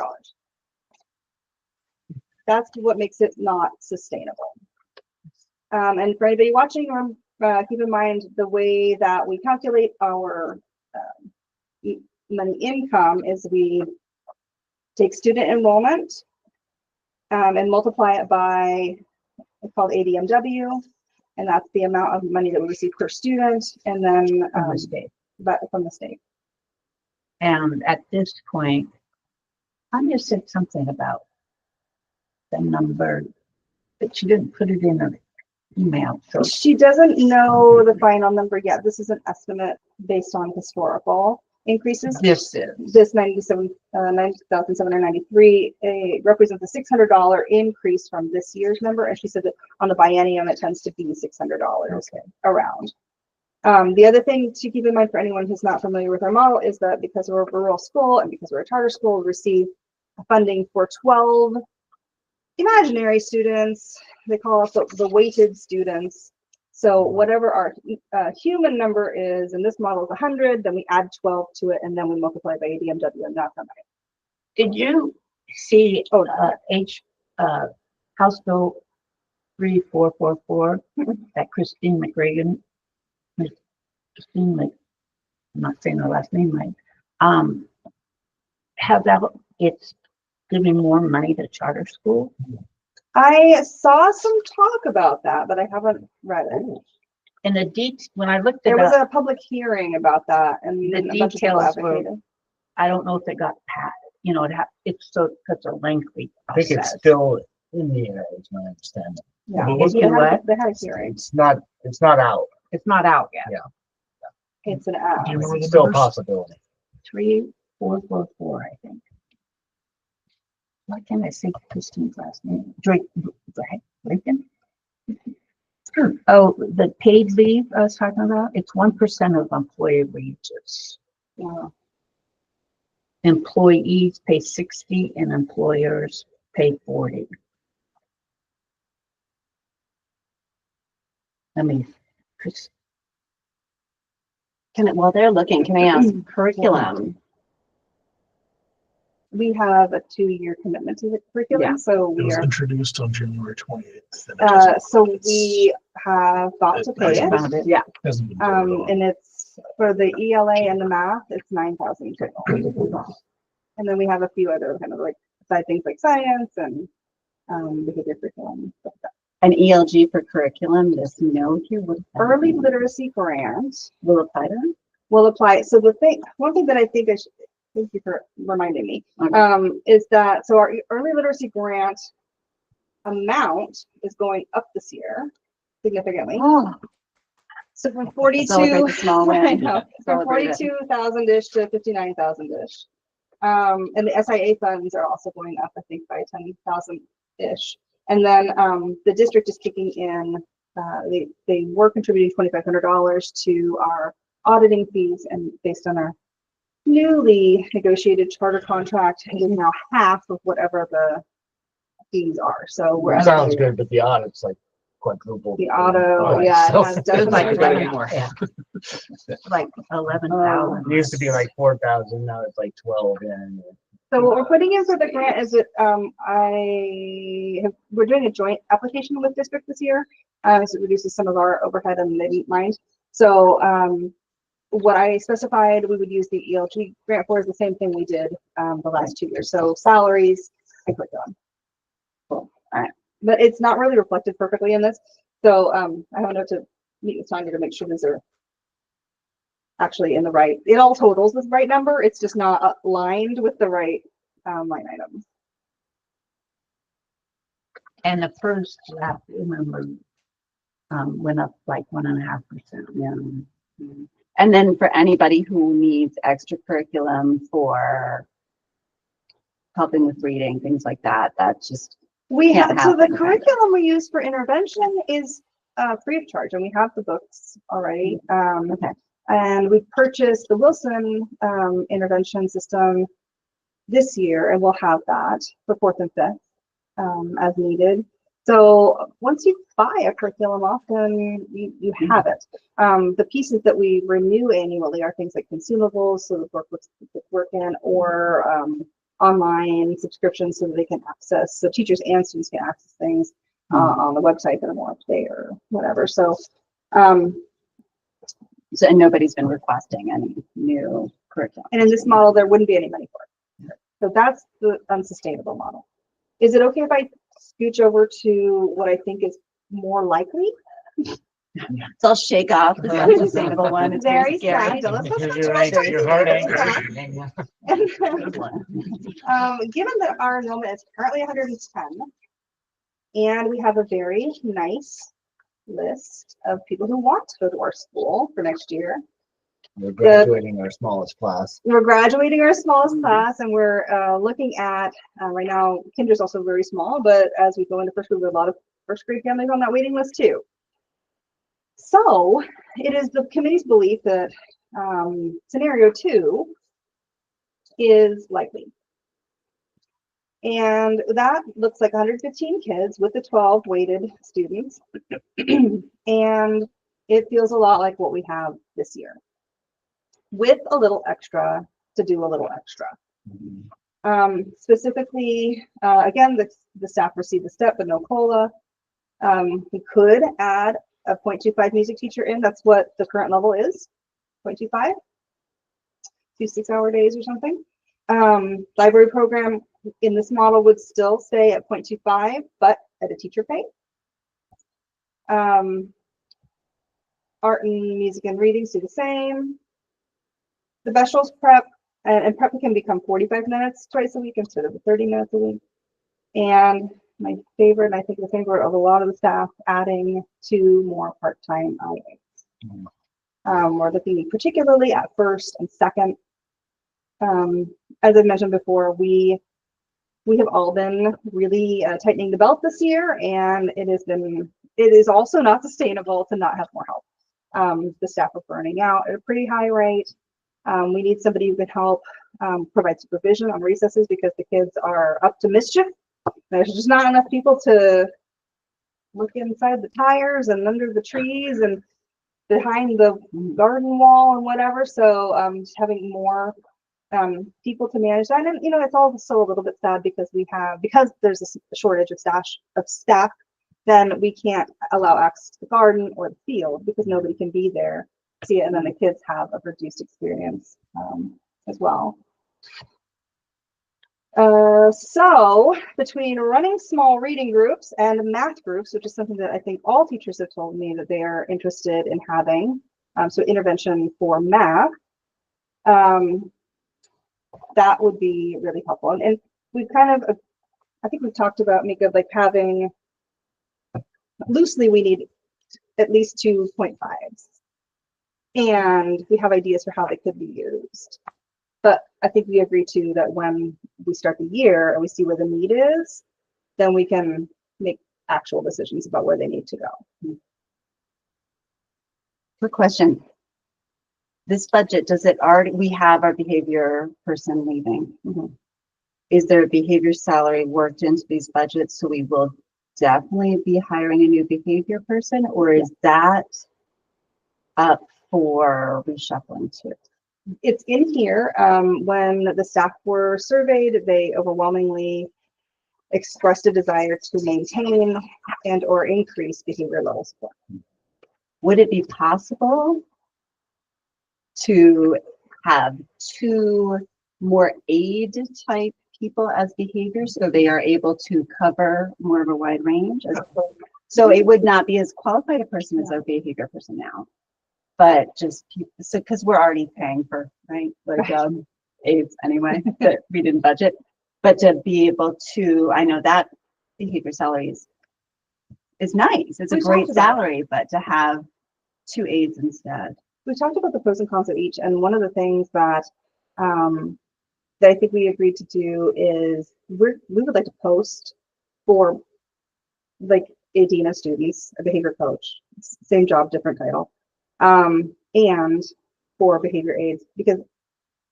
That's what makes it not sustainable. And for anybody watching, keep in mind the way that we calculate our money income is we take student enrollment and multiply it by, it's called ADMW, and that's the amount of money that we receive per student, and then
From the state.
from the state.
And at this point, Anya said something about the number, but she didn't put it in her email. So
She doesn't know the final number yet. This is an estimate based on historical. increases.
This is.
This 90,793 represents a $600 increase from this year's number. And she said that on the biennium, it tends to be $600 around. The other thing to keep in mind for anyone who's not familiar with our model is that because we're a rural school and because we're a charter school, we receive funding for 12 imaginary students. They call us the weighted students. So whatever our human number is, in this model is 100, then we add 12 to it, and then we multiply by ADMW, and that's how many.
Did you see House Bill 3444 that Christine McRagan, I'm not saying her last name right, have that, it's giving more money to charter school?
I saw some talk about that, but I haven't read it.
And when I looked
There
it
was
up,
a public hearing about that, and
the
a bunch of people
details were,
advocated.
I don't know if it got passed, it's so, such a lengthy
I think it's
process.
still in the air, is my understanding.
Yeah,
Is
they
it
had,
what?
they had a hearing.
It's not out.
It's not out yet.
It's an
Do you remember
It's
the
still a
numbers?
possibility.
3444, I think. Why can't I say Christine's last name? Lincoln? Oh, the paid leave I was talking about, it's 1% of employee wages.
Yeah.
Employees pay 60 and employers pay 40. I mean,
While they're looking, can I ask curriculum?
We have a 2-year commitment to the curriculum,
Yeah.
so
It
we
was
are.
introduced on January 28th.
So we have got to pay it.
Found it, yeah.
Hasn't been voted on.
And it's for the ELA and the math, it's 9,000 total. And then we have a few other kind of like side things like science and behavior curriculum. Stuff like that.
An ELG for curriculum, this note here would
Early literacy grant
will apply to them?
will apply. So one thing that I think I should, thank you for reminding me,
Okay.
is that, so our early literacy grant amount is going up this year significantly.
Oh,
So from 42,
celebrate the small
I
win.
know, from
Celebrate it.
42,000-ish to 59,000-ish. And the SIA funds are also going up, I think, by 10,000-ish. And then the district is kicking in, they were contributing $2,500 to our auditing fees, and based on our newly negotiated charter contract, it is now half of whatever the fees are. So we're
Sounds
estimating
good, but the audit's like quadruple.
the auto, yeah, it has
It was like
definitely.
11 more. Like 11,000.
It used to be like 4,000, now it's like 12. And
So what we're putting in for the grant is that we're doing a joint application with district this year, so it reduces some of our overhead and they didn't mind. So what I specified we would use the ELG grant for is the same thing we did the last 2 years. So salaries, I clicked on. Cool. All right, but it's not really reflected perfectly in this. So I have a note to meet with Tanya to make sure these are actually in the right, it all totals the right number, it's just not aligned with the right line items.
And the first draft, remember, went up like 1.5%.
Yeah. And then for anybody who needs extra curriculum for helping with reading, things like that, that's just
We
can't
have, so the
happen.
curriculum we use for intervention is free of charge, and we have the books already.
Okay.
And we purchased the Wilson intervention system this year, and we'll have that for 4th and 5th as needed. So once you buy a curriculum, often you have it. The pieces that we renew annually are things like consumables, so the book looks work in, or online subscriptions so that they can access, so teachers and students can access things on the website that are more up to date or whatever. So,
and nobody's been requesting any new curriculum.
and in this model, there wouldn't be any money for it. So that's the unsustainable model. Is it okay if I scooch over to what I think is more likely?
So I'll shake off the unsustainable one. It's very
Very
scary.
sad. Let's not
your,
touch it.
your heart
Very
anchor.
sad. Given that our enrollment is currently 110, and we have a very nice list of people who want to go to our school for next year,
We're graduating our smallest class.
We're graduating our smallest class, and we're looking at right now. Kinder's also very small, but as we go into first grade, we have a lot of first grade families on that waiting list too. So it is the committee's belief that scenario 2 is likely. And that looks like 115 kids with the 12 weighted students. And it feels a lot like what we have this year, with a little extra to do a little extra. Specifically, again, the staff received the step, but no COLA. We could add a 0.25 music teacher in. That's what the current level is, 0.25, 2 6-hour days or something. Library program in this model would still stay at 0.25, but at a teacher pay. Art and music and reading stay the same. The vegetables prep and prep can become 45 minutes twice a week instead of 30 minutes a week. And my favorite, and I think the favorite of a lot of the staff, adding 2 more part-time hours. We're looking particularly at first and second. As I mentioned before, we have all been really tightening the belt this year, and it is also not sustainable to not have more help. The staff are burning out at a pretty high rate. We need somebody who can help provide supervision on recesses because the kids are up to mischief. There's just not enough people to look inside the tires and under the trees and behind the garden wall and whatever. So just having more people to manage that. And it's also a little bit sad because there's a shortage of staff, then we can't allow access to the garden or the field because nobody can be there to see it, and then the kids have a reduced experience as well. So between running small reading groups and math groups, which is something that I think all teachers have told me that they are interested in having, so intervention for math, that would be really helpful. And we've I think we've talked about, Mika, like having, loosely we need at least 2.5s. And we have ideas for how they could be used. But I think we agree too that when we start the year and we see where the need is, then we can make actual decisions about where they need to go.
Quick question. This budget, we have our behavior person leaving. Is there a behavior salary worked into these budgets? So we will definitely be hiring a new behavior person, or is that up for reshuffling too?
It's in here. When the staff were surveyed, they overwhelmingly expressed a desire to maintain and or increase behavior level support.
Would it be possible to have 2 more aid type people as behaviors so they are able to cover more of a wide range? So it would not be as qualified a person as a behavior person now, but just so because we're already paying for, right, like aids anyway that we didn't budget, but to be able to, I know that behavior salaries is nice, it's a great salary, but to have 2 aides instead.
We talked about the pros and cons of each, and one of the things that that I think we agreed to do is we would like to post for like a dean of students, a behavior coach, same job, different title, and for behavior aides, because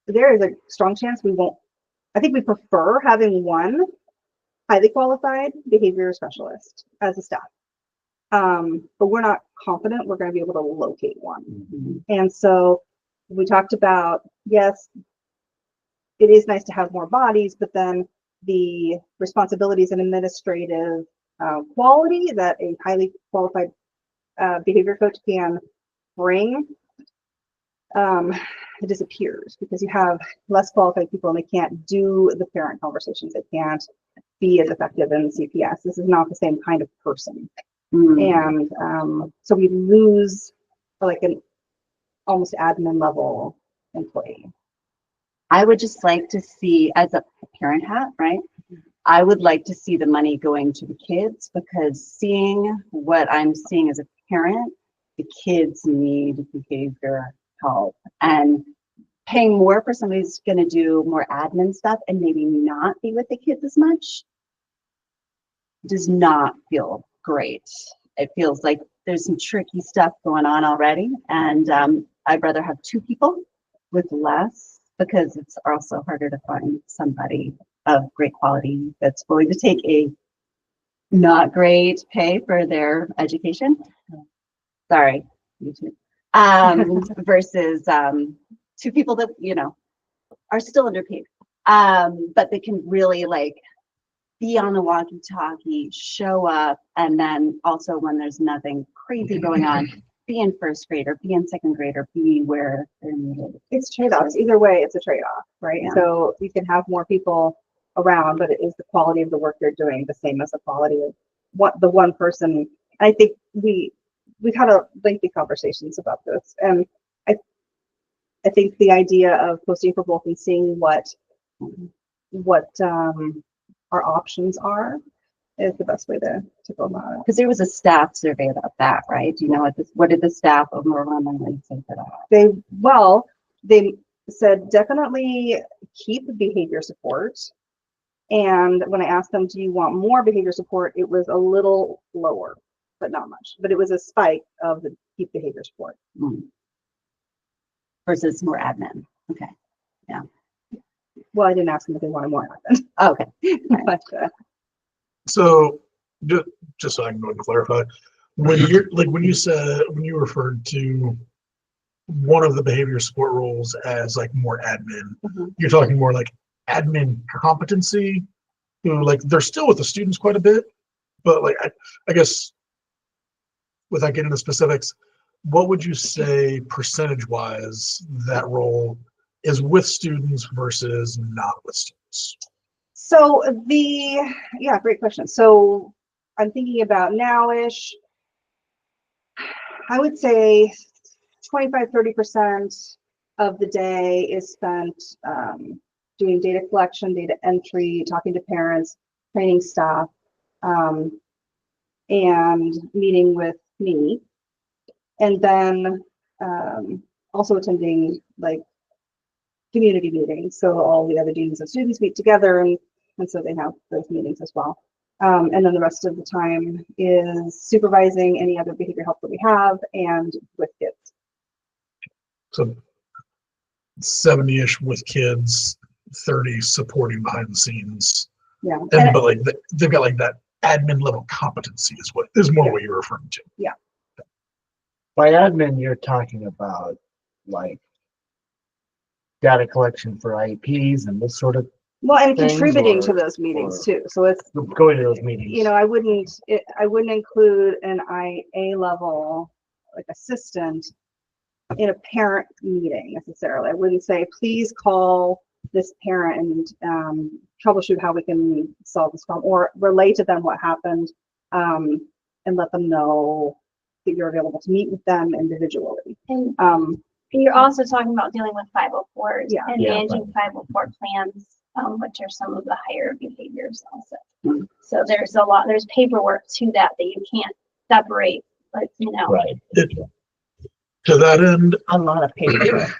there is a strong chance we won't. I think we prefer having one highly qualified behavior specialist as a staff, but we're not confident we're going to be able to locate one. And so we talked about, yes, it is nice to have more bodies, but then the responsibilities and administrative quality that a highly qualified behavior coach can bring, it disappears because you have less qualified people and they can't do the parent conversations. They can't be as effective in CPS. This is not the same kind of person. And so we lose like an almost admin level employee.
I would just like to see, as a parent hat, right? I would like to see the money going to the kids, because seeing what I'm seeing as a parent, the kids need behavior help And paying more for somebody who's going to do more admin stuff and maybe not be with the kids as much does not feel great. It feels like there's some tricky stuff going on already. And I'd rather have 2 people with less, because it's also harder to find somebody of great quality that's willing to take a not great pay for their education. Sorry, YouTube. Versus 2 people that, you know, are still underpaid, but they can really like be on the walkie-talkie, show up, and then also when there's nothing crazy going on, be in first grade or be in second grade or be where they're needed.
It's trade-offs. Either way, it's a trade-off, right?
Yeah.
So you can have more people around, but it is the quality of the work they're doing the same as the quality of what the one person. I think we've had a lengthy conversations about this, and I think the idea of posting for both and seeing what our options are is the best way to go about it.
Because there was a staff survey about that, right? Do you know what did the staff overwhelmingly say for that?
They said definitely keep behavior support. And when I asked them, do you want more behavior support? It was a little lower, but not much. But it was a spike of the keep behavior support.
Versus more admin. Okay.
Well, I didn't ask them if they wanted more admin.
Okay.
But,
So just so I can go and clarify, when you're like when you referred to one of the behavior support roles as like more admin, you're talking more like admin competency, who like they're still with the students quite a bit, but like I guess without getting into specifics, what would you say percentage wise that role is with students versus not with students?
So great question. So I'm thinking about nowish. I would say 25-30% of the day is spent doing data collection, data entry, talking to parents, training staff, and meeting with me. And then also attending like community meetings. So all the other deans and students meet together, and so they have those meetings as well. And then the rest of the time is supervising any other behavior help that we have and with kids.
So 70-ish with kids, 30 supporting behind the scenes.
Yeah.
But like they've got like that admin level competency is more what you're referring to.
Yeah.
By admin, you're talking about like data collection for IEPs and this sort of
Well, and
things,
contributing
or-
to those meetings
or-
too. So it's,
going to those meetings.
you know, I wouldn't include an IA level like assistant in a parent meeting necessarily. I wouldn't say, please call this parent and troubleshoot how we can solve this problem, or relay to them what happened, and let them know that you're available to meet with them individually.
And you're also talking about dealing with 504s
Yeah.
and
Yeah,
managing 504 plans, which are some of the higher behaviors also. So there's paperwork to that you can't separate, but you know.
Right.
To that end,
A lot of paperwork.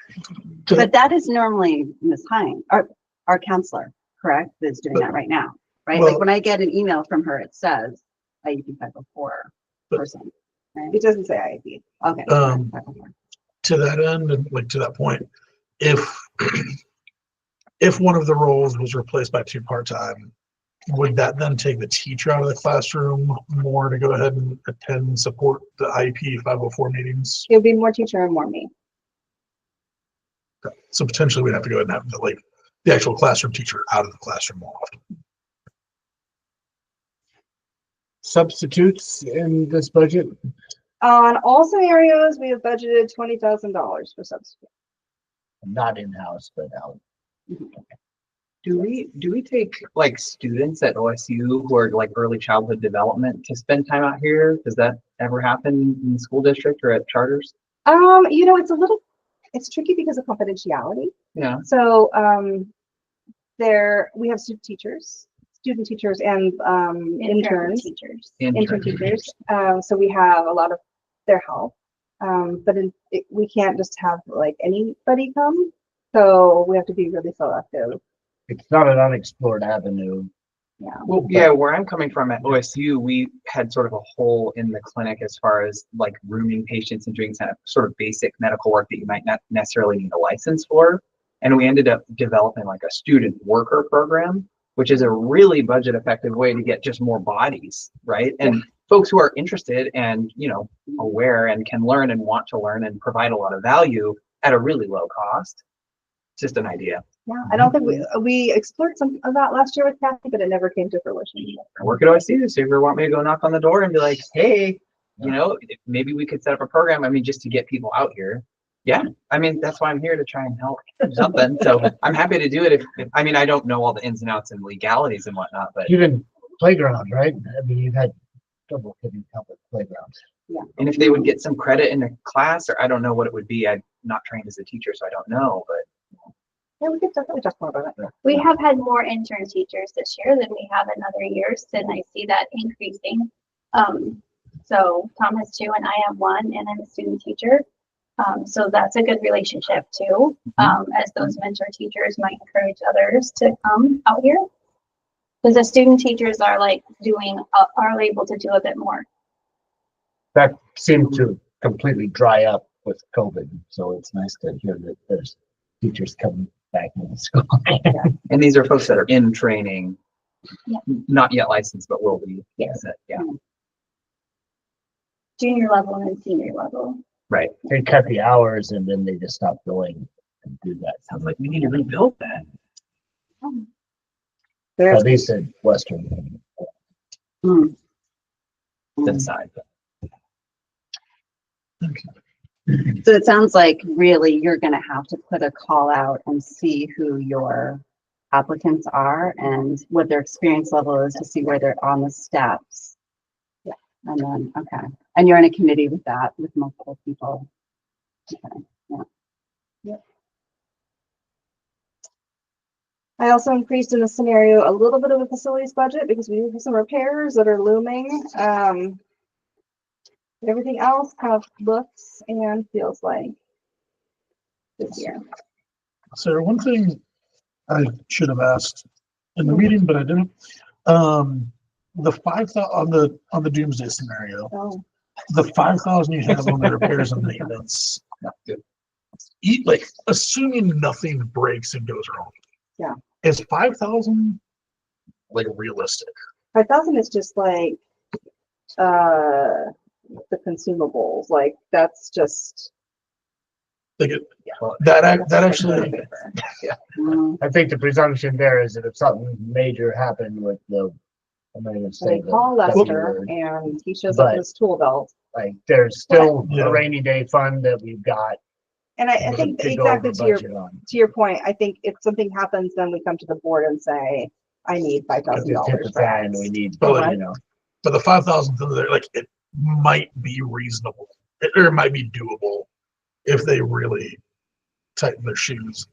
But that is normally Ms. Hine, our counselor, correct? That's doing that right now, right?
Well-
Like when I get an email from her, it says IEP 504 person. Right?
It doesn't say IEP.
Okay.
Um,
504.
to that end, and like to that point, if one of the roles was replaced by 2 part-time, would that then take the teacher out of the classroom more to go ahead and attend and support the IEP 504 meetings?
It would be more teacher and more me.
So potentially we'd have to go ahead and have the actual classroom teacher out of the classroom more often.
Substitutes in this budget?
On all scenarios, we have budgeted $20,000 for substitute.
Not in-house, but out.
Do we take like students at OSU who are like early childhood development to spend time out here? Does that ever happen in the school district or at charters?
You know, it's tricky because of confidentiality.
Yeah.
So we have student teachers and
Intern
interns,
teachers.
intern teachers. So we have a lot of their help. We can't just have like anybody come. So we have to be really selective.
It's not an unexplored avenue.
Yeah.
Well, yeah, where I'm coming from at OSU, we had sort of a hole in the clinic as far as like rooming patients and doing sort of basic medical work that you might not necessarily need a license for. And we ended up developing like a student worker program, which is a really budget effective way to get just more bodies, right? And folks who are interested and, you know, aware and can learn and want to learn and provide a lot of value at a really low cost. It's just an idea.
Yeah, I don't think we explored some of that last year with Kathy, but it never came to fruition.
I work at OSU, so if you want me to go knock on the door and be like, hey, you know, maybe we could set up a program, I mean, just to get people out here. Yeah, I mean, that's why I'm here, to try and help something. So I'm happy to do it if I mean, I don't know all the ins and outs and legalities and whatnot, but.
Even playground, right? I mean, you've had trouble getting help with playgrounds.
Yeah.
And if they would get some credit in a class, or I don't know what it would be. I'm not trained as a teacher, so I don't know, but.
Yeah, we could definitely talk more about it.
We have had more intern teachers this year than we have in other years, and I see that increasing. So Tom has 2 and I have 1, and I'm a student teacher. So that's a good relationship too. As those mentor teachers might encourage others to come out here. Because the student teachers are like are able to do a bit more.
That seemed to completely dry up with COVID. So it's nice to hear that there's teachers coming back into school.
And these are folks that are in training,
Yeah.
not yet licensed, but will be.
Yes.
Yeah.
Junior level and senior level.
Right.
They cut the hours and then they just stopped going and do that.
Sounds like we need to rebuild that.
There's
At least in Western.
Mm.
This side.
So it sounds like really you're gonna have to put a call out and see who your applicants are and what their experience level is to see where they're on the steps. Yeah. And then, okay. And you're in a committee with that, with multiple people. Okay. Yeah.
I also increased in the scenario a little bit of a facilities budget because we have some repairs that are looming. Everything else kind of looks and feels like this year.
So one thing I should have asked in the meeting, but I didn't. The 5,000 on the doomsday scenario,
Oh,
the 5,000 you have on the repairs and maintenance. Like assuming nothing breaks and goes wrong.
Yeah.
Is 5,000 like realistic?
5,000 is just like the consumables. Like that's just
Like that actually.
Mm.
I think the presumption there is that if something major happened with I'm not gonna
they
say
call
the
Lester
word,
and he shows up
But-
with his tool belt.
like there's still
Yeah.
a rainy day fund that we've got
And I think
to go over
exactly to
budget on.
your point, I think if something happens, then we come to the board and say, I need
Because it's hit the
$5,000
fan, we need,
But
you know,
But the 5,000, like it might be reasonable, or it might be doable if they really tighten their shoes.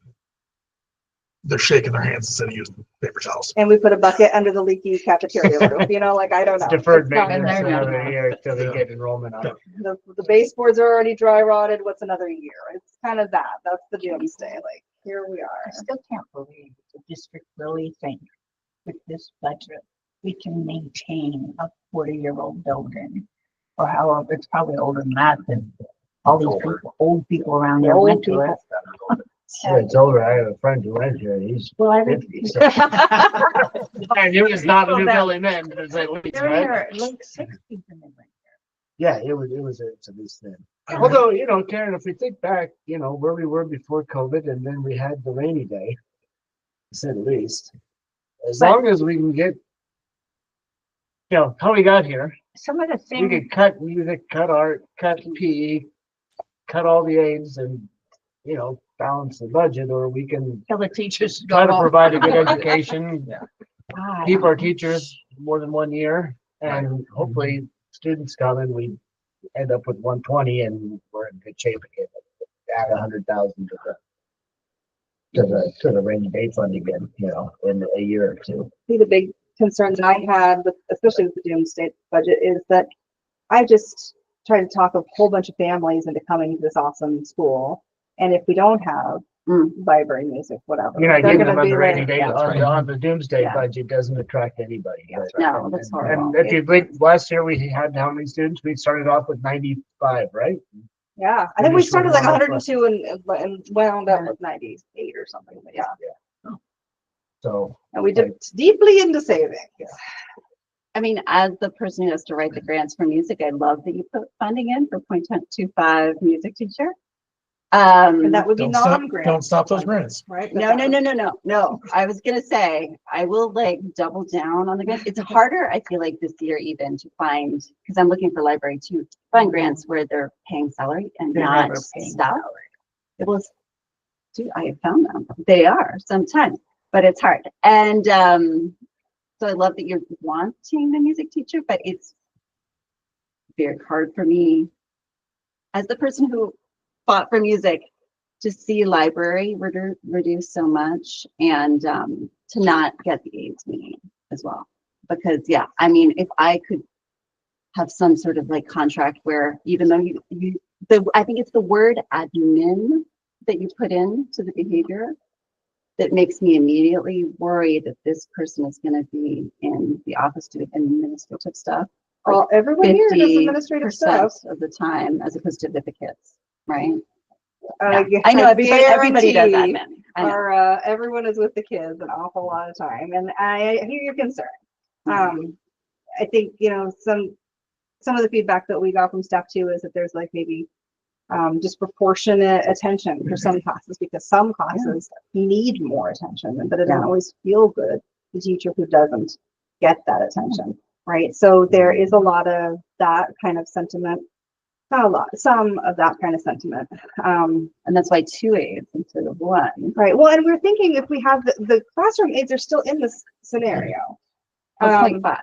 They're shaking their hands instead of using paper towels.
And we put a bucket under the leaky cafeteria roof, like, I don't know.
deferred
It's not-
maintenance
there now.
another year till they
Yeah.
get enrollment on it.
The baseboards are already dry rotted. What's another year? It's kind of that. That's the doomsday. Like, here we are.
I still can't believe the district really thinks with this budget, we can maintain a 40-year-old building. Or however, it's probably older than that, and all these people, old people around there
Old
went to it.
Yeah, it's over. I have a friend who went here. He's
Well, I
50. So. And it was not a new building then, it was at least,
They're
right?
here, late 60s and they went
Yeah, it's at least then. Although, Karen, if we think back, where we were before COVID and then we had the rainy day, to say the least, as
But-
long as we can get, how we got here,
Some of the
we
things,
could cut music, cut art, cut PE, cut all the aids and, balance the budget, or we can
tell the teachers.
try to provide a good education,
God,
keep our teachers more than 1 year, and hopefully students come and we end up with 120 and we're in good shape again. Add 100,000 to the rainy day fund again, in a year or two.
See, the big concerns I had with, especially with the doomsday budget, is that I just try to talk a whole bunch of families into coming to this awesome school. And if we don't have library music, whatever,
You're not
they're
getting
gonna
them on
be
the rainy
like,
day,
yeah,
on the doomsday
Yeah.
budget doesn't attract anybody.
That's
but-
No, that's horrible.
And if you think last year we had how many students? We started off with 95, right?
yeah. I think we
Finished with
started like
more or less
102 and wound up with 98 or something. But yeah,
So
and we dipped deeply into savings.
I mean, as the person who has to write the grants for music, I love that you put funding in for 0.25 music teacher.
And that would be
Don't
non-grant.
stop those grants.
Right?
No. I was gonna say, I will like double down on the grants. It's harder, I feel like this year even to find, because I'm looking for library to find grants where they're paying salary and
They're
not
never paying
stuff. It was, dude, I have found them. They are sometimes, but it's hard. And so I love that you're wanting the music teacher, but it's very hard for me as the person who fought for music to see library reduce so much and to not get the aids we need as well. Because yeah, I mean, if I could have some sort of like contract where even though I think it's the word admin that you put in to the behavior that makes me immediately worry that this person is going to be in the office doing administrative stuff.
Well, everyone here does administrative
50%
stuff.
of the time as opposed to the kids, right?
I
I know everybody does
guarantee
admin. I know.
everyone is with the kids an awful lot of time, and I hear your concern. I think, you know, some of the feedback that we got from staff too is that there's like maybe disproportionate attention for some classes because some classes need more attention, but it doesn't always feel good the teacher who doesn't get that attention, right? So there is a lot of that kind of sentiment. Not a lot, some of that kind of sentiment.
And that's why 2 aides instead of 1.
Right. Well, and we're thinking if we have the classroom aides are still in this scenario.
0.5.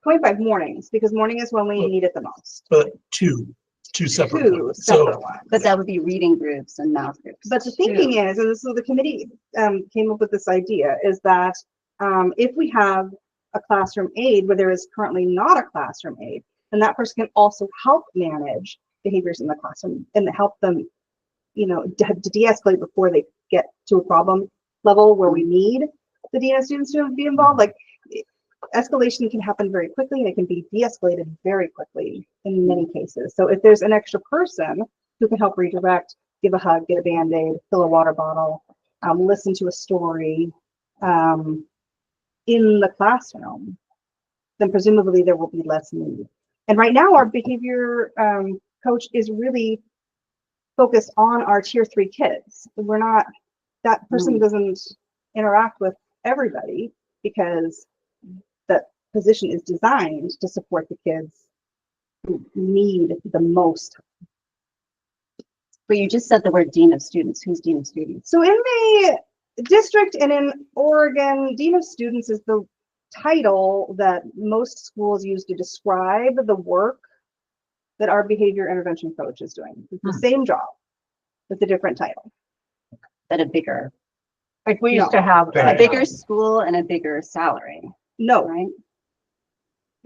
0.5 mornings, because morning is when we need it the most.
But two separate.
Two
ones.
separate
So
ones.
But that would be reading groups and math groups.
But the thinking is, and so the committee came up with this idea, is that if we have a classroom aide where there is currently not a classroom aide, then that person can also help manage behaviors in the classroom and help them, you know, to de-escalate before they get to a problem level where we need the DNS students to be involved. Like escalation can happen very quickly and it can be de-escalated very quickly in many cases. So if there's an extra person who can help redirect, give a hug, get a Band-Aid, fill a water bottle, listen to a story in the classroom, then presumably there will be less need. And right now our behavior coach is really focused on our tier 3 kids. We're not, that person doesn't interact with everybody because that position is designed to support the kids who need the most.
But you just said the word dean of students. Who's dean of students?
So in the district and in Oregon, dean of students is the title that most schools use to describe the work that our behavior intervention coach is doing. It's the same job with a different title.
That a bigger,
Like we used to have.
a bigger school and a bigger salary,
No,
right?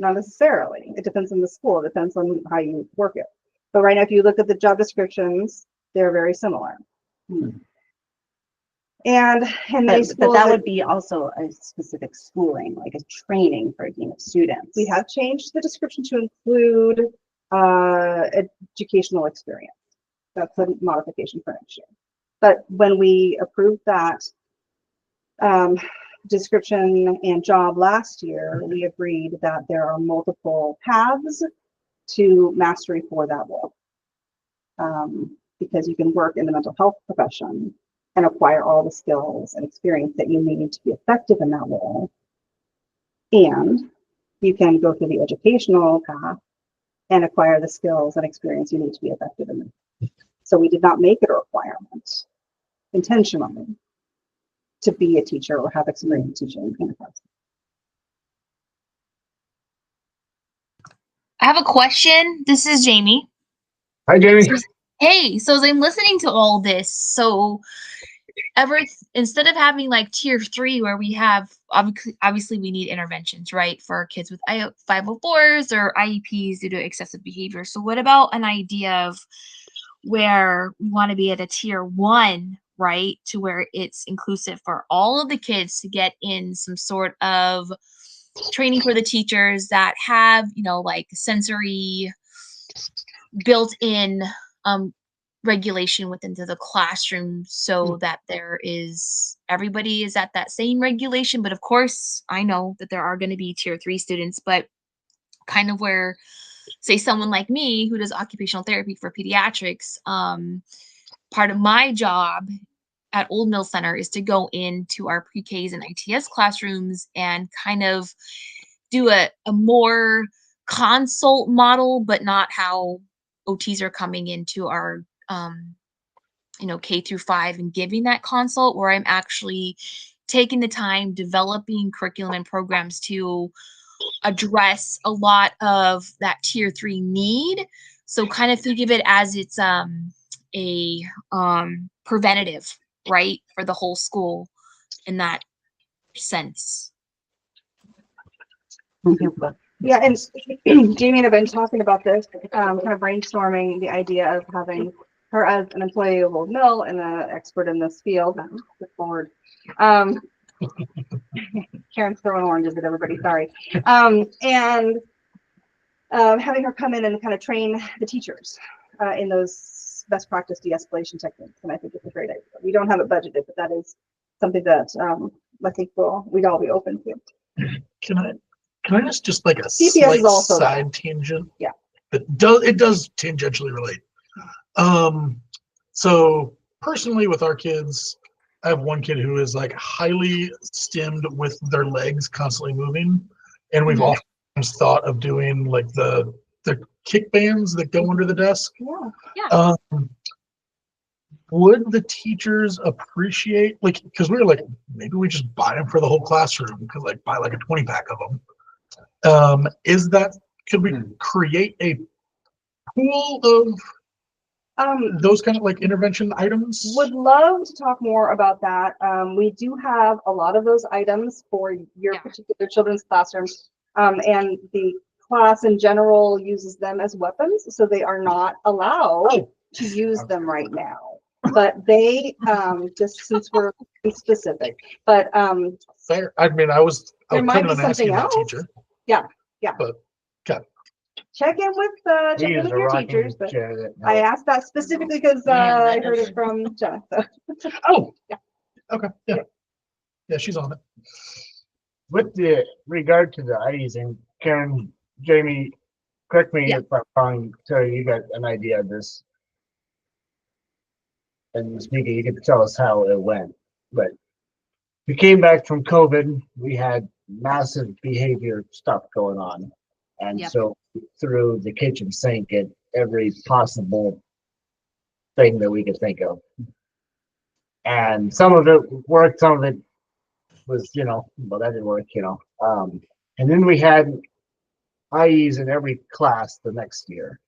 not necessarily. It depends on the school. It depends on how you work it. But right now, if you look at the job descriptions, they're very similar. And many schools,
But that would be also a specific schooling, like a training for a dean of students.
we have changed the description to include educational experience. That's a modification for next year. But when we approved that description and job last year, we agreed that there are multiple paths to mastery for that role. Because you can work in the mental health profession and acquire all the skills and experience that you need to be effective in that role. And you can go through the educational path and acquire the skills and experience you need to be effective in it. So we did not make it a requirement intentionally to be a teacher or have experience teaching in a class.
I have a question. This is Jamie.
Hi, Jamie.
Hey, so as I'm listening to all this, so instead of having like tier 3 where we have obviously we need interventions, right, for kids with 504s or IEPs due to excessive behavior. So what about an idea of where we want to be at a tier 1, right, to where it's inclusive for all of the kids to get in some sort of training for the teachers that have, like sensory built-in regulation within the classroom, so that everybody is at that same regulation. But of course, I know that there are going to be tier 3 students, but kind of where, say, someone like me who does occupational therapy for pediatrics, part of my job at Old Mill Center is to go into our pre-Ks and ITS classrooms and kind of do a more consult model, but not how OTs are coming into our K through 5 and giving that consult, where I'm actually taking the time developing curriculum and programs to address a lot of that tier 3 need. So kind of think of it as it's a preventative, right, for the whole school in that sense.
Yeah, and Jamie and I've been talking about this, kind of brainstorming the idea of having her as an employee of Old Mill and an expert in this field. Look forward. Karen's throwing oranges at everybody, sorry. And having her come in and kind of train the teachers in those best practice de-escalation techniques. And I think it's a great idea. We don't have it budgeted, but that is something that I think we'd all be open to.
Can I just like a
CPS is also
side tangent?
Yeah.
It does tangentially relate. So personally with our kids, I have one kid who is like highly stimmed with their legs constantly moving. And we've often thought of doing like the kick bands that go under the desk.
Yeah.
Would the teachers appreciate, like, because we were like, maybe we just buy them for the whole classroom, because like buy like a 20-pack of them. Could we create a pool of those kind of like intervention items?
Would love to talk more about that. We do have a lot of those items for your particular children's classrooms, and the class in general uses them as weapons, so they are not allowed to use them right now. But they, just since we're specific, but
fair. I mean, I was
might
planning
be
on asking
something
my
else.
teacher.
Yeah.
But got it.
Check in with your teachers. But I asked that specifically because I heard it from Jenna. So.
Oh,
yeah.
Okay. Yeah, she's on it.
With the regard to the IEs, and Karen, Jamie, correct me if I'm wrong, Terry, you got an idea of this. And speaking, you could tell us how it went. But we came back from COVID, we had massive behavior stuff going on. And so through the kitchen sink at every possible thing that we could think of. And some of it worked, some of it was, well, that didn't work, And then we had IEs in every class the next year.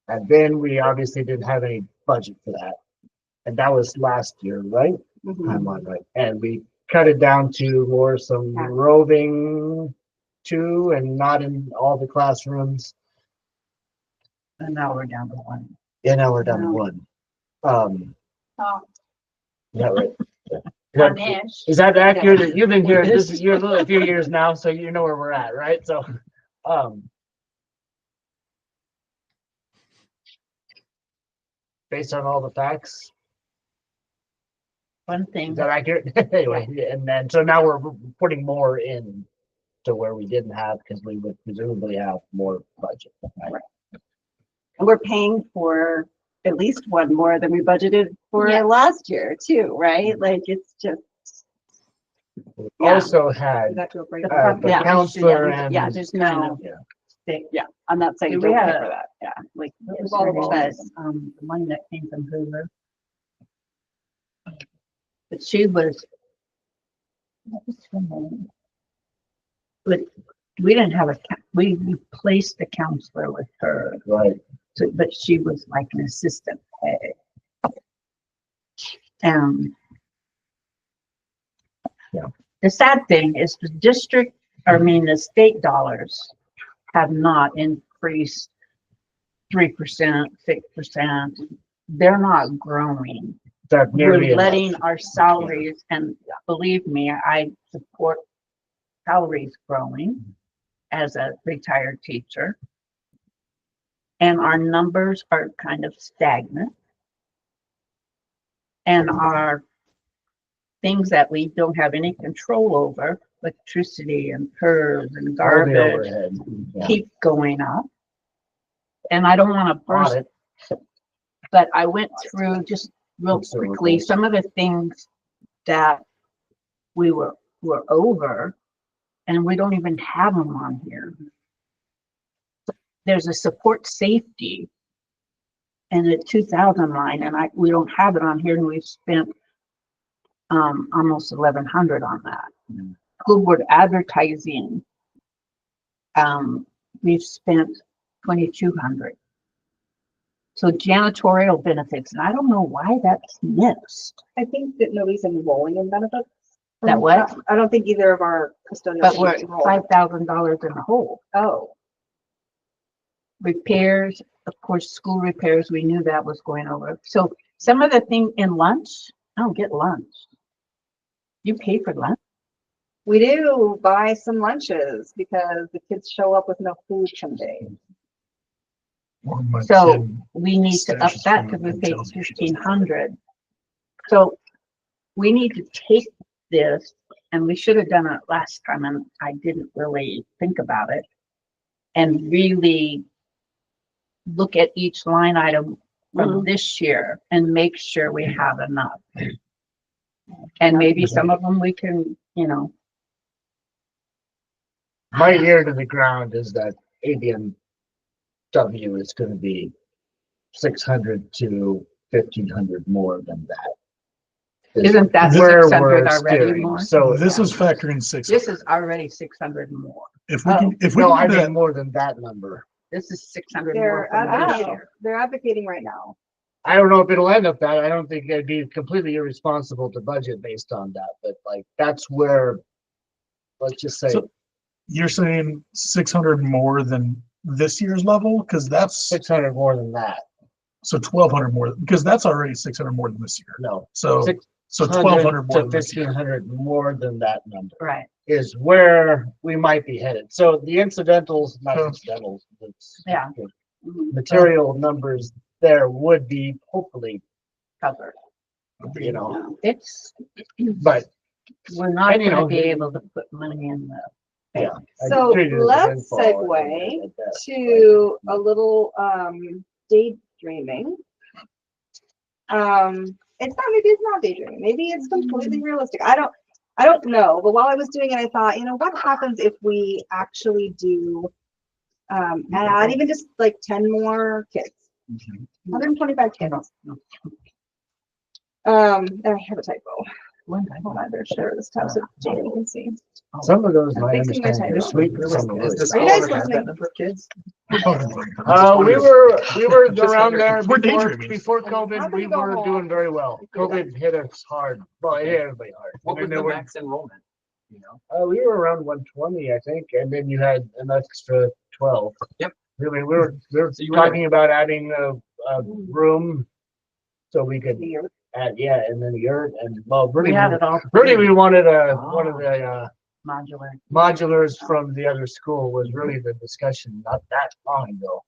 And then we obviously didn't have any budget for that. And that was last year, right? Timeline, right? And we cut it down to more some roving too, and not in all the classrooms.
And now we're down to 1.
Yeah, now we're down to 1. Is that right? Is that accurate? You've been here, you're a few years now, so you know where we're at, right? So, based on all the facts,
One thing.
is that accurate? Anyway, and then so now we're putting more in to where we didn't have, because we would presumably have more budget. Right?
And we're paying for at least one more than we budgeted for last year too, right? Like it's just.
We also had the counselor and
there's no. I'm not saying
we
don't pay
had
for that. Yeah, like
But the one that came from Hoover. But she was. What was her name? But we didn't have we replaced the counselor with her.
Right.
So, but she was like an assistant pay. And the sad thing is the state dollars have not increased 3%, 6%. They're not growing.
That
We're
nearly enough.
letting our salaries, and believe me, I support salaries growing as a retired teacher. And our numbers are kind of stagnant. And our things that we don't have any control over, electricity and PERS and
All the
garbage,
overhead. Yeah.
keep going up. And I don't want to burst,
Audit.
but I went through just real
That's so
quickly
cool.
some of the things that we were over, and we don't even have them on here. There's a support safety and a 2000 line, and we don't have it on here, and we've spent almost 1100 on that.
Mm.
School board advertising, we've spent 2200. So janitorial benefits, and I don't know why that's missed.
I think that nobody's enrolling in benefits.
That what?
I don't think either of our custodians.
But we're
enrolled.
$5,000 in the hole.
Oh,
Repairs, of course, school repairs, we knew that was going over. So some of the thing in lunch, I don't get lunch. You pay for lunch?
we do buy some lunches because the kids show up with no food some days.
Or my
So
kid
we need to up
stashes
that
food
because we
and
paid
tells me she doesn't have
1,500. So we need to take this, and we should have done it last time, and I didn't really think about it, and really look at each line item from this year and make sure we have enough. And maybe some of them we can,
My ear to the ground is that ABMW is going to be 600 to 1,500 more than that.
isn't that
Where
600
we're
already
steering.
more?
So
This is factoring 600.
This is already 600 more.
If we can, if we
no,
can
I
do
mean
that,
more than that number.
This is 600 more
They're
from this
advocating,
year.
they're advocating right now.
I don't know if it'll end up that. I don't think it'd be completely irresponsible to budget based on that, but like that's where, let's just say,
So- you're saying 600 more than this year's level? Because that's
600 more than that.
so 1,200 more, because that's already 600 more than this year.
No,
So,
Six-
so 1,200 more
to
than this year.
1,500 more than that number
Right.
is where we might be headed. So the incidentals, not
So-
incidentals, it's
Yeah.
the
Mhm.
material numbers there would be hopefully,
Covered.
you know,
No, It's,
but
we're not
And, you
gonna
know,
be able to put money in the.
yeah. I
So
treat it as a
let's
windfall or
segue
something like that.
to a little daydreaming. It's not, maybe it's not daydreaming, maybe it's completely realistic. I don't know, but while I was doing it, I thought, what happens if we actually do add even just like 10 more kids, 125 kids. And I have a typo. Hold on, I better share this tab so Jamie can see.
Some of those,
I'm
I
fixing my
understand, are
typo.
sweet, but some are
Is the
really
Are you
school
guys
ever had
listening?
that number of kids?
we were
Just
around
wondering.
there
We're
before
daydreaming.
COVID.
How can
We
you go
were
wrong?
doing very well.
You do that.
COVID hit us hard. Well, it hit everybody hard.
What
I
was
mean,
the
there
max enrollment? You know?
we were around 120, I think, and then you had an extra 12.
Yep.
I mean, we were
So you were
talking about adding a room so we could add, and then the yurt and well,
We
really,
had it all.
really, we wanted one of
Oh.
the
Modular.
modulars from the other school was really the discussion not that long ago.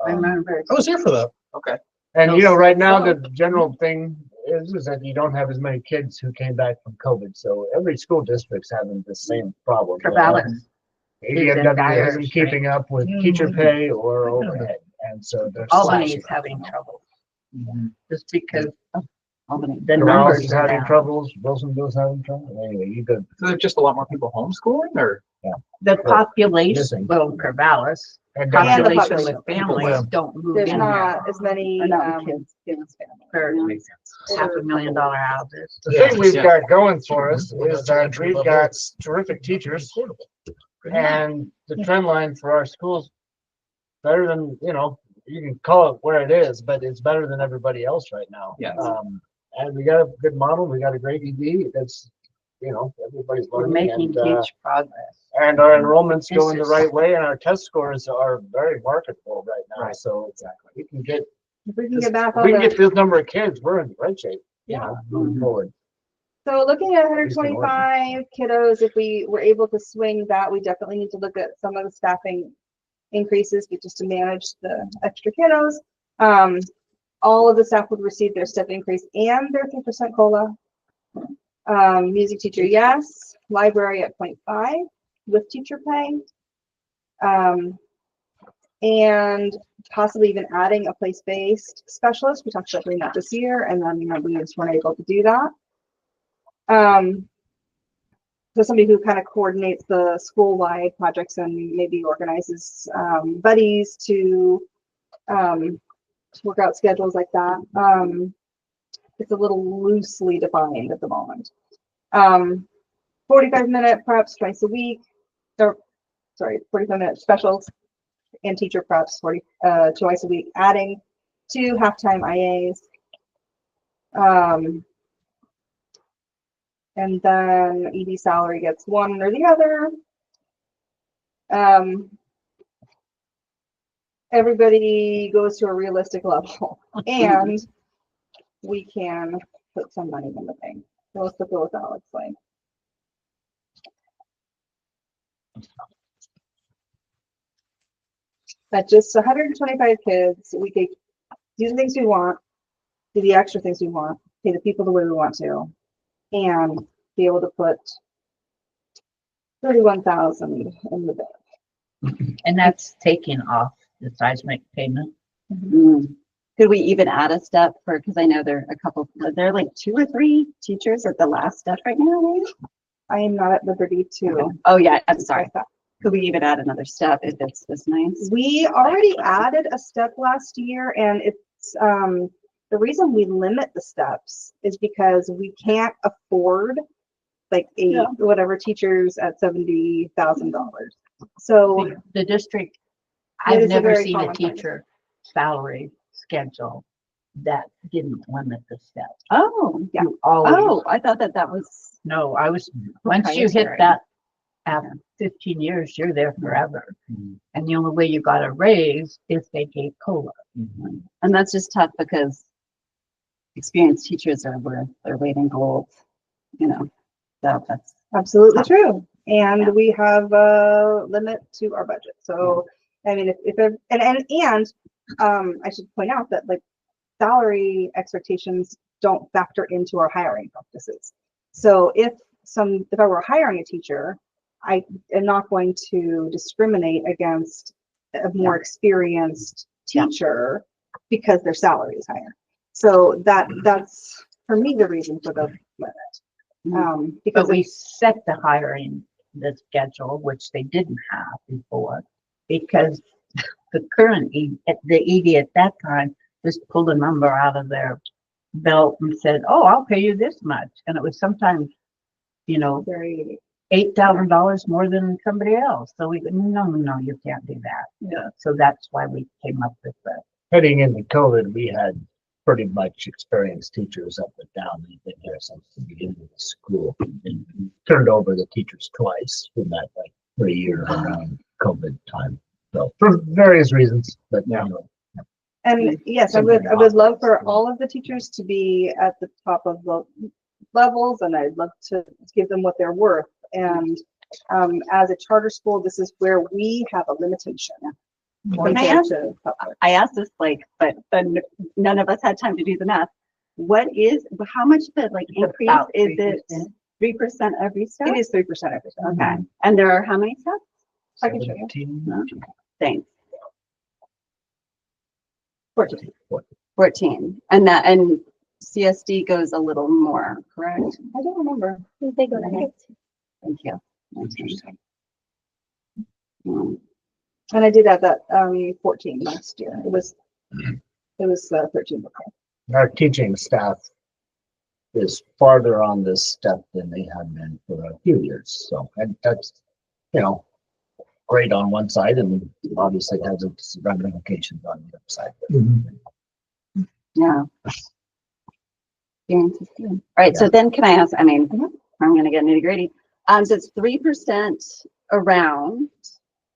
I remember.
I was here for that.
Okay.
And right now the general thing is that you don't have as many kids who came back from COVID. So every school district's having the same problem.
Corvallis.
ADMW isn't keeping up with teacher pay or overhead. And so they're
Albany's
slashing.
having trouble
Mhm.
just because of Albany. The
Corvallis
numbers
is
are
having
down.
troubles. Wilsonville's having trouble. Anyway, you could.
So there's just a lot more people homeschooling, or?
The population,
Missing.
well, Corvallis,
And
the
population
population.
with families don't move
There's
in
not
here.
as many
Enough kids.
kids family.
For
Makes sense.
$500,000 houses.
The thing we've
Yeah.
got going for us
We're
is
not
that
entry
we've
level.
got
It's
terrific teachers
affordable.
and the trend line for our schools better than, you can call it where it is, but it's better than everybody else right now.
Yes.
and we got a good model. We got a great ED. That's, you know, everybody's
We're
learning,
making
and
huge progress.
our enrollment's
This
going the
is-
right way, and our test scores are very marketable right now.
Right.
So exactly, we can get
If we can
this,
get back
if
on
we can
the,
get this number of kids, we're in great shape. You
Yeah.
know, moving forward.
so looking at
least in Oregon.
125 kiddos, if we were able to swing that, we definitely need to look at some of the staffing increases, but just to manage the extra kiddos. All of the staff would receive their step increase and their 3% COLA. Music teacher, yes. Library at 0.5 with teacher pay. And possibly even adding a place-based specialist. We talked about doing that this year, and then we just weren't able to do that. So somebody who kind of coordinates the school-wide projects and maybe organizes buddies to work out schedules like that. It's a little loosely defined at the moment. 45-minute preps twice a week, or sorry, 45-minute specials and teacher preps twice a week, adding 2 halftime IAs. And then ED salary gets one or the other. Everybody goes to a realistic level, and we can put some money in the bank. So let's look at what that looks like. At just 125 kids, we could do the things we want, do the extra things we want, pay the people the way we want to, and be able to put 31,000 in the bank.
And that's taking off the seismic payment.
Mm. Could we even add a step for, because I know there are a couple, there are like 2 or 3 teachers at the last step right now, maybe?
I am not at liberty to.
Oh, yeah, I'm sorry. Could we even add another step if it's this nice?
We already added a step last year, and it's the reason we limit the steps is because we can't afford like whatever teachers at $70,000. So
The district,
It
I've
is a
never
very
seen a
common thing.
teacher salary schedule that didn't limit the steps.
Oh, yeah.
You always,
Oh, I thought that was,
no, once you hit
proprietary.
that, after 15 years, you're there forever. And the only way you got a raise is they gave COLA.
and that's just tough because experienced teachers are worth their weight in gold, you know, so that's,
absolutely true. And
Yeah.
we have a limit to our budget. So, I mean, I should point out that like salary expectations don't factor into our hiring practices. So if I were hiring a teacher, I am not going to discriminate against a more experienced teacher because their salary is higher. So that's for me the reason for the limit. Because
But we set the hiring, the schedule, which they didn't have before, because the current, the ED at that time just pulled a number out of their belt and said, oh, I'll pay you this much. And it was sometimes, you know,
very
$8,000 more than somebody else. So we go, no, you can't do that.
Yeah.
So that's why we came up with that.
Heading into COVID, we had pretty much experienced teachers up and down. They've been here since the beginning of the school. And turned over the teachers twice in that like 3 year around COVID time. So for various reasons, but
Yeah.
anyway.
And yes, I would love for all of the teachers to be at the top of the levels, and I'd love to give them what they're worth. And as a charter school, this is where we have a limitation.
Can I ask- I asked this but none of us had time to do the math. How much the like
It's
increase,
about
is
3%.
it 3% every step?
It is 3% every time.
Okay, and there are how many steps?
I can show you.
17,
Thanks,
14.
14, and CSD goes a little more, correct?
I don't remember.
They go to next.
Thank you.
Interesting.
Mm.
And I did have that 14 last year. It was 13 before.
Our teaching staff is farther on this step than they have been for a few years. So and that's, you know, great on one side, and obviously has its ramifications on the other side.
Yeah. Experience is good. All right, so then can I ask, I mean, I'm gonna get nitty gritty. So it's 3% around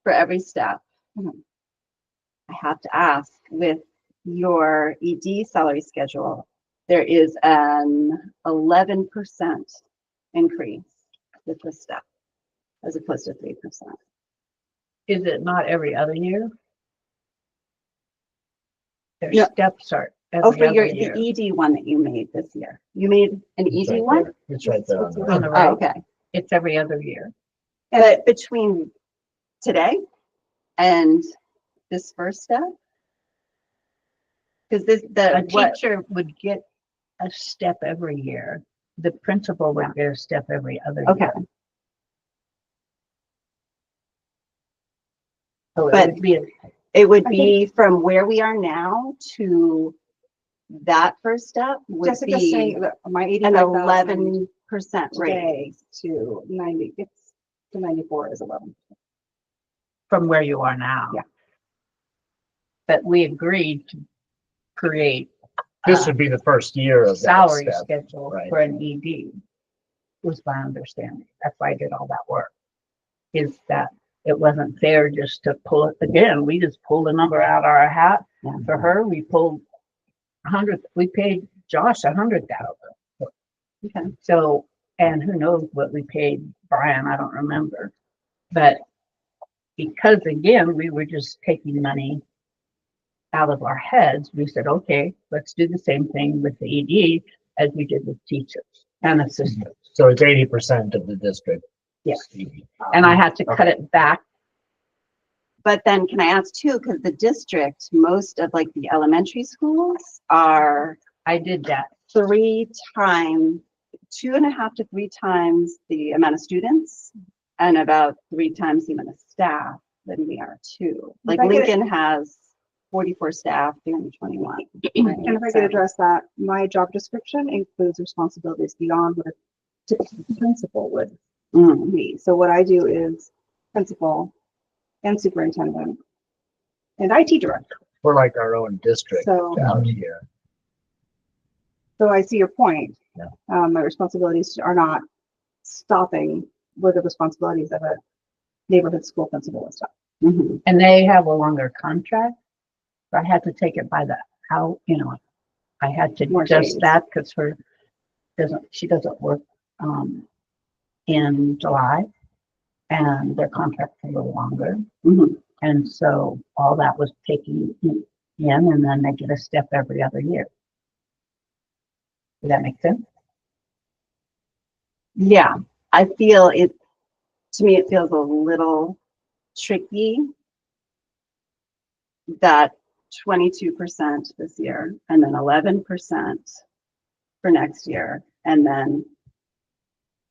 for every step. I have to ask, with your ED salary schedule, there is an 11% increase with this step as opposed to 3%.
Is it not every other year? Their
No.
steps are
Oh,
every
for
other
your
year.
the ED one that you made this year. You made an
It's
ED
right
one?
there. It's right there.
On the
Oh,
right,
okay.
it's every other year.
But between today and this first step? Because this,
A
the, what,
teacher would get a step every year. The principal would get a step every other
okay,
year. So it
But-
would be,
it would
I
be from where we are now to that first step would
Jessica's
be
saying that my
an
85,000
11% raise.
today to 90, it's to 94 is 11.
from where you are now.
Yeah.
But we agreed to create
This would be the first year of that
salary
step.
schedule
right.
for an ED, was my understanding. That's why I did all that work. Is that it wasn't fair just to pull it, again, we just pulled a number out of our hat.
Yeah.
For her, we pulled 100, we paid Josh 100,000.
Okay.
So, and who knows what we paid Brian, I don't remember. But because again, we were just taking money out of our heads, we said, okay, let's do the same thing with the ED as we did with teachers and assistants.
So it's 80% of the district.
Yes. And I had to cut it back.
But then can I ask too, because the district, most of like the elementary schools are
I did that.
3 times, 2.5 to 3 times the amount of students and about 3 times the amount of staff than we are too. Like
If I could-
Lincoln has 44 staff, 321.
And if I could address that, my job description includes responsibilities beyond what a typical principal would
Mm.
be. So what I do is principal and superintendent and IT director.
We're like our own district
So,
out here.
so I see your point.
Yeah.
My responsibilities are not stopping with the responsibilities of a neighborhood school principal and stuff.
Mhm.
And they have a longer contract. So I had to take it by the, how, I had to
More
adjust
days.
that because she doesn't work, in July. And their contract's a little longer.
Mhm.
And so all that was taken in, and then they get a step every other year. Does that make sense?
Yeah, I feel it, to me, it feels a little tricky that 22% this year and then 11% for next year. And then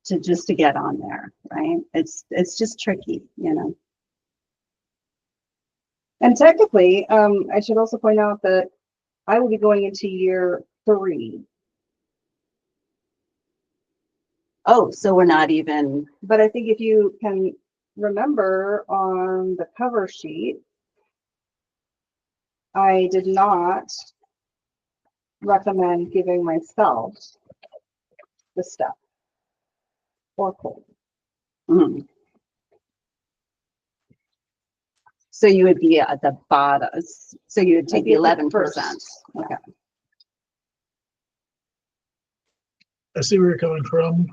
to get on there, right? It's just tricky,
And technically, I should also point out that I will be going into year 3,
Oh, so we're not even,
but I think if you can remember on the cover sheet, I did not recommend giving myself the step or cold.
mm. So you would be at the bottom, so you would take the
I'd be at the
11%.
first.
Okay.
I see where you're coming from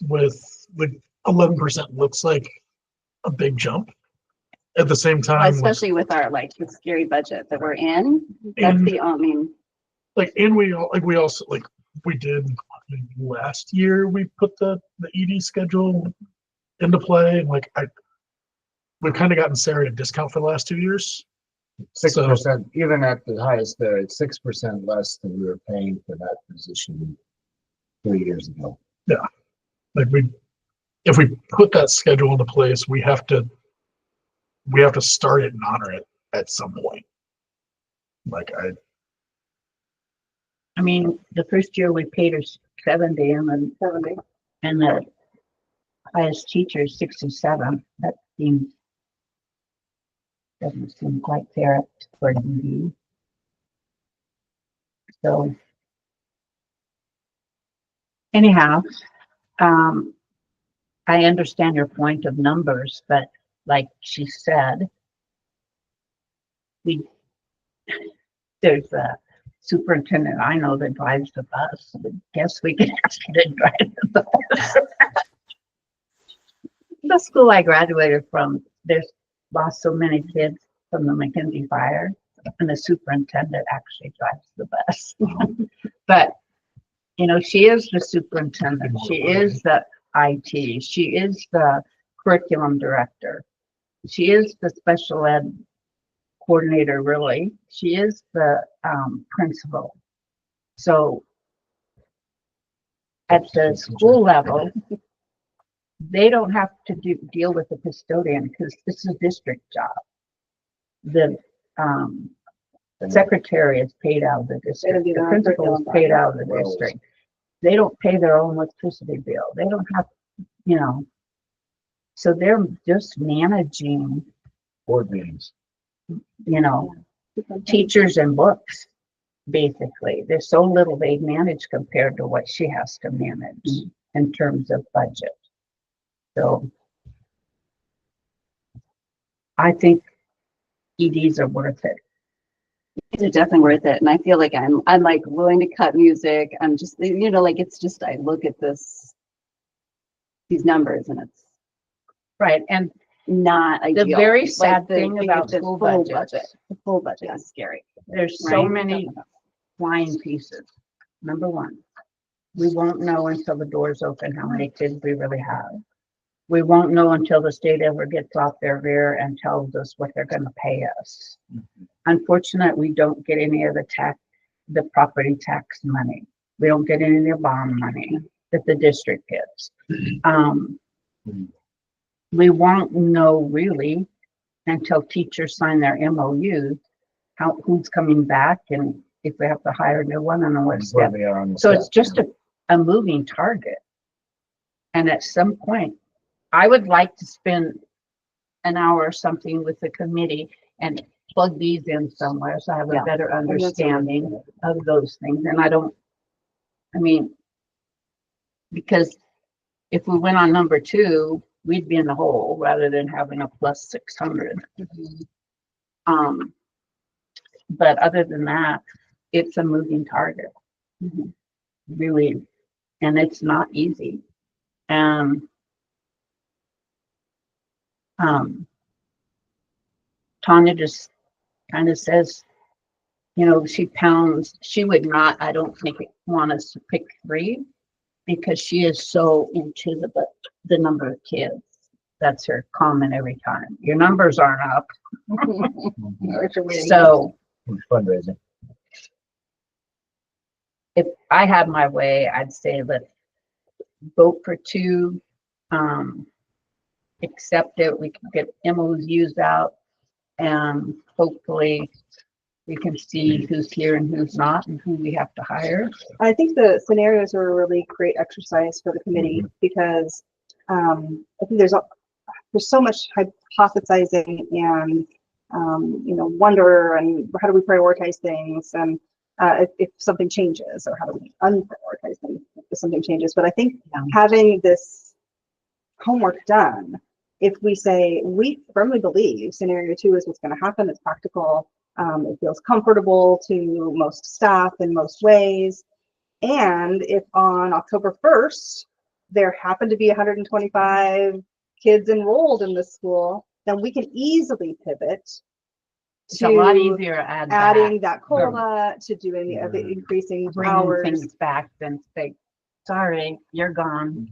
with like 11% looks like a big jump. At the same
Well,
time,
especially with our like the scary budget that we're in, that's
And-
the, I mean,
and we also we did last year, we put the ED schedule into play, and we've kind of gotten Sarah a discount for the last 2 years.
6%, even at the highest there, it's 6% less than we were paying for that position 3 years ago.
If we put that schedule into place, we have to start it and honor it at some point.
I mean, the first year we paid her 70 and then
70.
and the highest teacher is 67. That doesn't seem quite fair for an ED. So anyhow, I understand your point of numbers, but like she said, there's a superintendent I know that drives the bus. I guess we can ask you to drive the bus. The school I graduated from, there's lost so many kids from the Mackenzie fire, and the superintendent actually drives the bus. But you know, she is the superintendent. She is the IT. She is the curriculum director. She is the special ed coordinator, really. She is the principal. So at the school level, they don't have to deal with the custodian because this is a district job. The secretary is paid out of the district. The principal is paid out of the district. They don't pay their own electricity bill. They don't have, you know, so they're just managing
Board meetings.
you know, teachers and books, basically. There's so little they manage compared to what she has to manage in terms of budget. So I think EDs are worth it.
It's definitely worth it. And I feel like I'm like willing to cut music. I'm just, you know, like it's just, I look at these numbers and it's
Right. And
not
the
ideal.
very
Like,
sad thing about
the
school
full
budgets,
the full budget is scary.
there's so
Right.
many flying pieces. Number one, we won't know until the doors open how many kids we really have. We won't know until the state ever gets off their rear and tells us what they're going to pay us. Unfortunately, we don't get any of the property tax money. We don't get any of the bond money that the district gets. We won't know really until teachers sign their MOUs who's coming back and if we have to hire a new one and what step. So it's just a moving target. And at some point, I would like to spend an hour or something with the committee and plug these in somewhere so I have a better understanding of those things. And because if we went on number 2, we'd be in the hole rather than having a plus 600. But other than that, it's a moving target. Really, and it's not easy. Tanya just kind of says, you know, she would not, I don't think, want us to pick 3 because she is so into the number of kids. That's her comment every time. Your numbers aren't up. So
Fundraising.
if I had my way, I'd say let's vote for 2, accept it. We can get MOUs used out and hopefully we can see who's here and who's not and who we have to hire.
I think the scenarios are a really great exercise for the committee because I think there's so much hypothesizing and you know, wonder and how do we prioritize things and if something changes or how do we unprioritize things if something changes. But I think having this homework done, if we say we firmly believe scenario 2 is what's going to happen, it's practical, it feels comfortable to most staff in most ways, and if on October 1st there happen to be 125 kids enrolled in this school, then we can easily pivot
It's a lot easier
adding that COLA, to doing the increasing
bringing
hours.
things back than say, sorry, you're gone.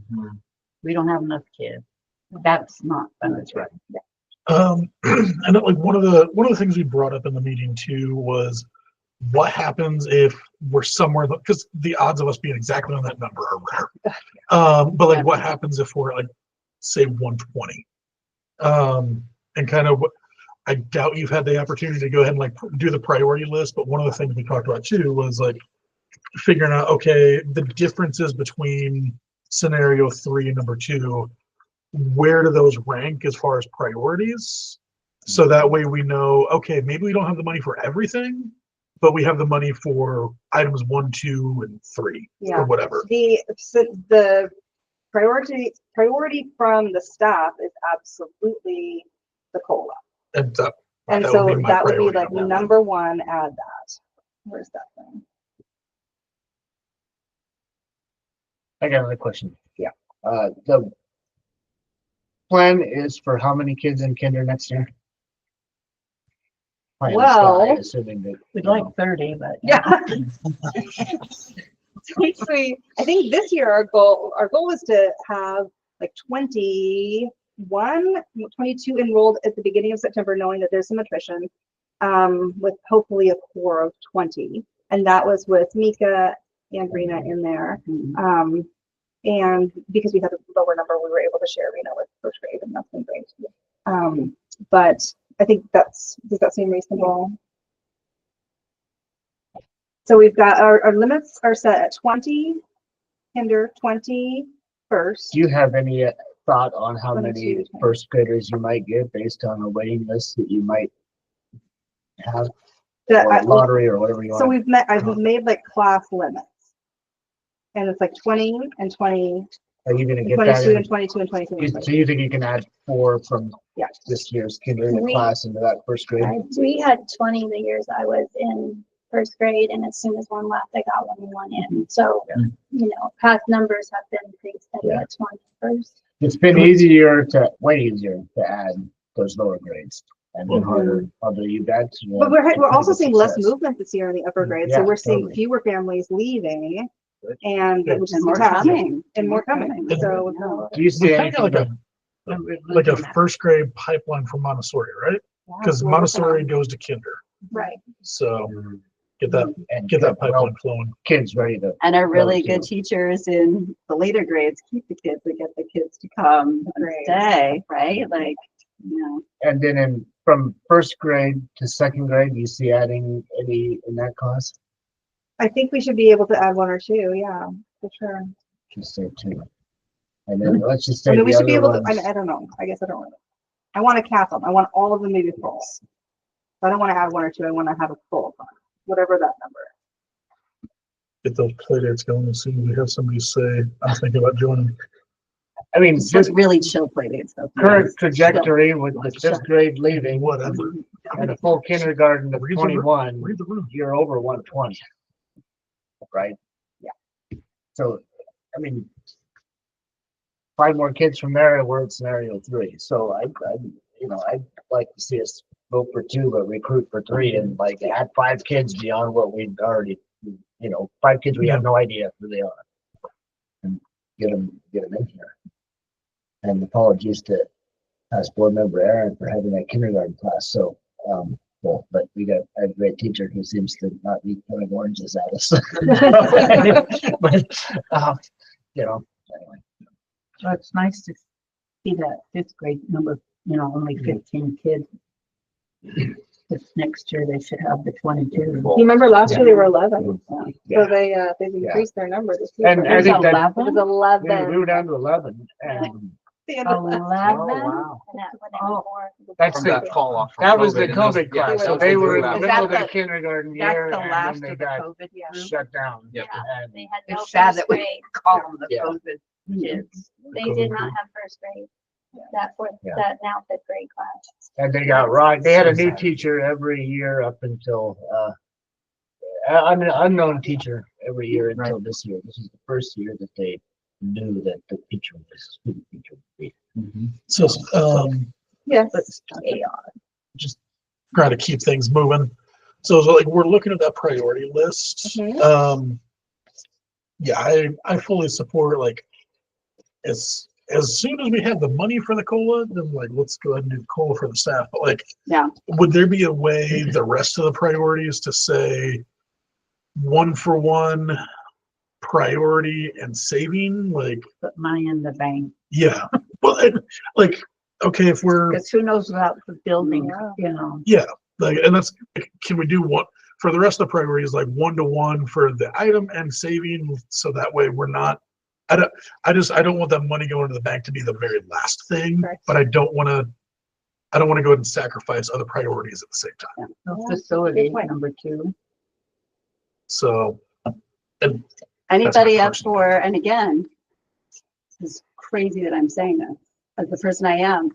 We don't have enough kids. That's not fun.
That's right.
And then, like one of the things we brought up in the meeting too was what happens if we're somewhere, because the odds of us being exactly on that number are rare. But like what happens if we're like say 120? And kind of I doubt you've had the opportunity to go ahead and like do the priority list, but one of the things we talked about too was like figuring out, okay, the differences between scenario 3 and number 2, where do those rank as far as priorities? So that way we know, okay, maybe we don't have the money for everything, but we have the money for items 1, 2, and 3
Yeah.
or whatever.
The priority from the staff is absolutely the COLA.
And that,
And
that
so
would be my
that would be
priority
like
on that.
number one, add that. Where's that thing?
I got another question.
Yeah.
The plan is for how many kids in kinder next year? Plan is
Well,
high, assuming that.
We'd
you
like
know,
30, but.
Yeah. I think this year our goal was to have like 22 enrolled at the beginning of September, knowing that there's some attrition, with hopefully a core of 20. And that was with Mika and Rena in there. And because we had a lower number, we were able to share Rena with first grade, and that's been great. But I think does that seem reasonable? So we've got our limits are set at 20, kinder 20 first.
Do you have any thought on how
22,
many
20.
first graders you might get based on a waiting list that you might have,
That
or
I-
a lottery or whatever you
So
want?
I've made like class limits. And it's like 20 and 20,
Are you gonna
and
get that
22
in?
and 22 and 22 and
So
22.
you think you can add 4 from
Yeah.
this year's kindergarten
We-
class into that first grade?
We had 20 the years I was in first grade, and as soon as one left, I got one in. So, past numbers have been pretty steady
Yeah.
at 20 first.
It's been way easier to add those lower grades, and then harder you bet.
But we're also seeing less movement this year in the upper grades. So
Yeah,
we're seeing
totally.
fewer families leaving, and
Good.
which is
And more
fantastic.
coming.
And more coming. So
Do you see
We're
anything
kind of like a
Like
first grade pipeline for Montessori, right? Because
we're working
Montessori
on-
goes to kinder,
Right.
so get that
and
pipeline flowing.
kids ready to?
And our really
Go to.
good teachers in the later grades keep the kids, they get the kids to come and
Great.
stay, right? Like,
And then from first grade to second grade, do you see adding any in that class?
I think we should be able to add 1 or 2. Yeah, for sure.
Just say 2. And then let's just say
I mean, we
the
should be
other
able to.
ones.
I don't know. I guess I don't know. I want to cap them. I want all of them to be full. I don't want to add 1 or 2. I want to have a full class, whatever that number is.
Get those play dates going as soon as we have somebody say, I'm thinking about joining.
I mean,
just
just
really chill play dates though.
current trajectory with the fifth grade leaving
Whatever.
and a full kindergarten of
Read the room.
21,
Read the room.
you're over 120. Right?
Yeah.
So, I mean, 5 more kids from there, we're in scenario 3. So I'd like to see us vote for 2, but recruit for 3 and like add 5 kids beyond what we've already, 5 kids we have no idea who they are, and get them in here. And apologies to past board member Aaron for having that kindergarten class. So, but we got a great teacher who seems to not be throwing oranges at us. but, anyway.
So it's nice to see that 5th grade number, only 15 kids. This next year they should have the 22.
You remember last year they were 11,
Yeah.
so they've increased their number this year.
And I think that
it was 11.
yeah, we were down to 11, and
The end of last-
11?
wow,
And that would
Oh.
more.
that's
From that fall off. from
that was the
and those-
COVID class.
yeah,
So
those
they
were
were in the
out.
middle of
That's
the
the-
kindergarten
That's
year,
the
and
last
then they
of the
got
COVID year.
shut down.
Yep.
And
They had no
It's sad
first
that we
grade.
call them the
Yeah.
COVID kids.
They did not have first grade.
Yeah.
That now 5th grade class.
And they got rocked. They had a new teacher every year up until an unknown teacher every year until this year. This is the first year that they knew that the teacher was who the teacher would be.
So,
Yes.
just trying to keep things moving. So like we're looking at that priority list.
Mhm.
Yeah, I fully support like as soon as we have the money for the COLA, then like let's go ahead and do the COLA for the staff. But like,
Yeah.
would there be a way the rest of the priorities to say 1-for-1 priority and saving? Like,
Put money in the bank.
yeah. Well, like okay, if we're
Because who knows about the building,
Yeah.
like, and that's, can we do one for the rest of the priorities, like 1-to-1 for the item and saving, so that way we're not, I don't want that money going to the bank to be the very last thing,
Correct.
but I don't want to go ahead and sacrifice other priorities at the same time.
So facility,
Good point.
number 2.
So, and
Anybody up
personal
for, and again, it's crazy that I'm saying this, as the person I am,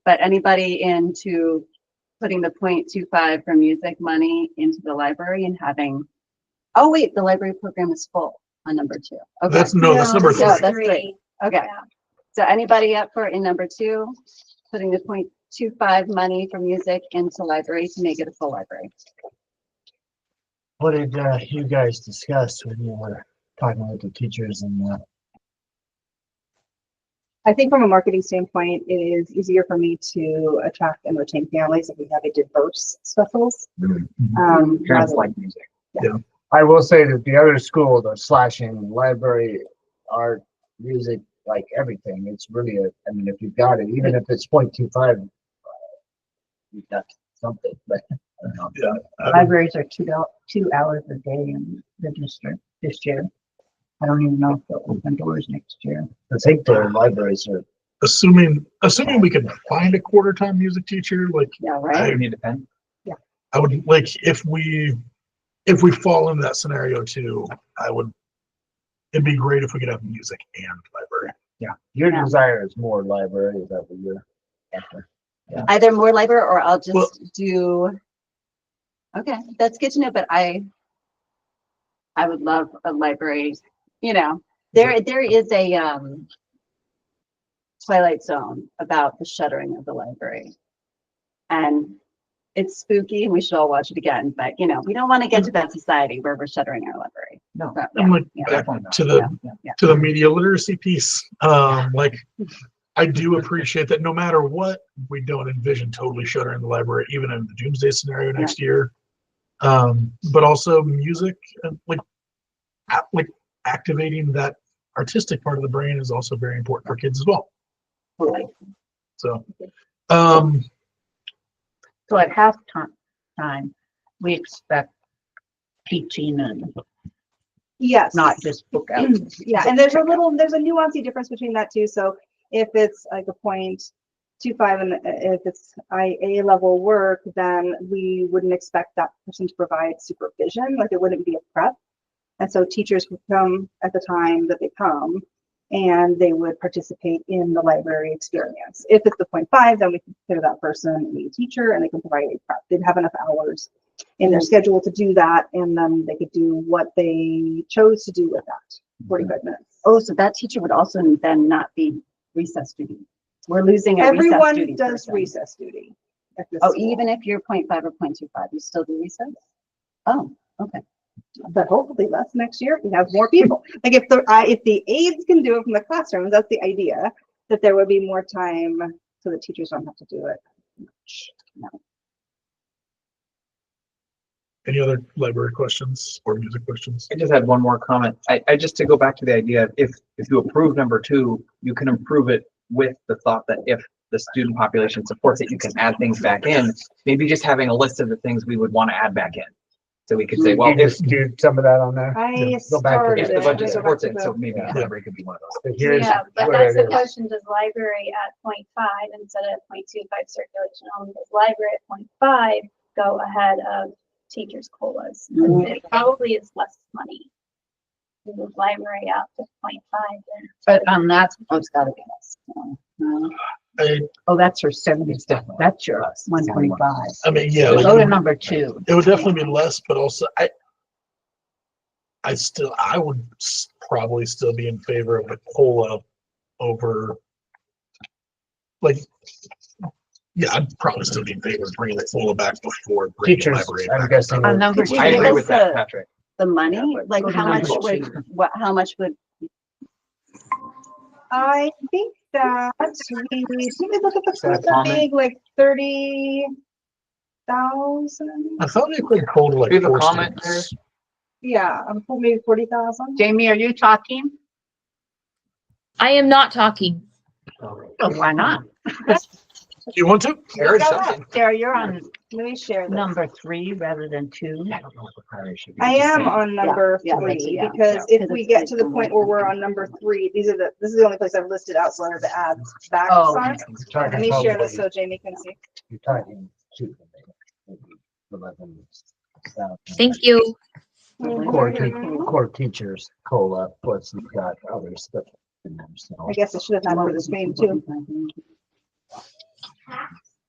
but anybody into putting the 0.25 for music money into the library and having, oh wait, the library program is full on number 2. Okay.
that's number
this
three.
is that's 3. Okay.
Yeah.
So anybody up for in number 2, putting the 0.25 money for music into library to make it a full library?
What did you guys discuss when you were talking with the teachers and
I think from a marketing standpoint, it is easier for me to attract and retain families if we have a diverse specials.
Parents
rather-
like music.
I will say that the other school, the slashing library, art, music, like everything, it's really I mean, if you've got it, even if it's 0.25, you've got something, but I don't know.
Yeah.
Libraries are 2 hours a day in the district this year. I don't even know if they'll open doors next year.
I think their libraries are,
Assuming we can find a quarter-time music teacher, like
Yeah, right?
It depends.
I would like if we fall into that scenario too, it'd be great if we could have music and library.
your
Yeah.
desire is more library, is that what you're after?
Either more library or I'll just
Well-
do, okay, that's good to know, but I would love a library, there is a Twilight Zone about the shuttering of the library. And it's spooky and we should all watch it again, but we don't want to get to that society where we're shuttering our library.
No,
So,
I'm like
yeah.
definitely not.
to the media literacy piece. Like I do appreciate that no matter what, we don't envision totally shuttering the library, even in the doomsday scenario next year. But also music, like activating that artistic part of the brain is also very important for kids as well. So,
So at halftime, we expect teaching and
Yes.
not just book out.
Yeah, and there's a nuancy difference between that too. So if it's like a 0.25 and if it's IA level work, then we wouldn't expect that person to provide supervision, like it wouldn't be a prep. And so teachers would come at the time that they come and they would participate in the library experience. If it's the 0.5, then we consider that person a teacher and they can provide a prep. They'd have enough hours in their schedule to do that, and then they could do what they chose to do with that 45 minutes.
Oh, so that teacher would also then not be recess duty. We're losing a recess
Everyone
duty
does
person.
recess duty at this
Oh,
school.
even if you're 0.5 or 0.25, you still do recess? Oh, okay.
But hopefully less next year, we have more people. Like if the aides can do it from the classrooms, that's the idea, that there would be more time so the teachers don't have to do it. No.
any other library questions or music questions?
I just had one more comment. I just to go back to the idea of if you approve number 2, you can improve it with the thought that if the student population supports it, you can add things back in. Maybe just having a list of the things we would want to add back in. So we could say, well,
You just do some of that on there.
I
Go back to
started
if
it.
the
I'm
budget
gonna go
supports
back
it,
to
so
the-
maybe
Yeah.
library could be one of those.
But here's
Yeah, but
what
that's
it
the
is.
question, does library at 0.5 instead of 0.25 circulation only, does library at 0.5 go ahead of teachers' COLAs? It probably is less money. to move library out to 0.5 then.
But on that,
Oh, it's gotta be less. No.
oh, that's her 70.
It's definitely
That's your
less.
125.
I mean, yeah,
So
like,
go to number 2.
it would definitely be less, but also I would probably still be in favor of the COLA over, like, yeah, I'd probably still be in favor of bringing the COLA back before bringing the
Teachers,
library
I'm
back.
guessing.
On number
Could you
I
give
agree
us
with that,
the-
Patrick.
The money,
Yeah, but
like
go to
how much
number
would,
2.
how much would,
I think that we look at the
that a
quote that
comment?
big, like 30,000.
I thought they could COLA like
Do you have a
4
comment
students.
Yeah, I'm told maybe 40,000.
Jamie, are you talking?
I am not talking.
Oh, why not?
Do you want to?
There is
Look at
something.
Sarah, you're on
Let me share this.
number 3 rather than 2.
I don't know what the primary should be.
I
Just
am
saying.
on number
yeah,
3
yeah,
because
yeah,
if
'cause
we
it's
get to the
based on
point
what
where we're
we-
on number 3, this is the only place I've listed out, so I have to add back.
Oh.
Sorry. Let me share this so Jamie can see.
You're talking, shoot, maybe 11,000.
Thank you.
core teachers, COLA, plus you've got other stuff in there, so.
I guess I should have had for this name too.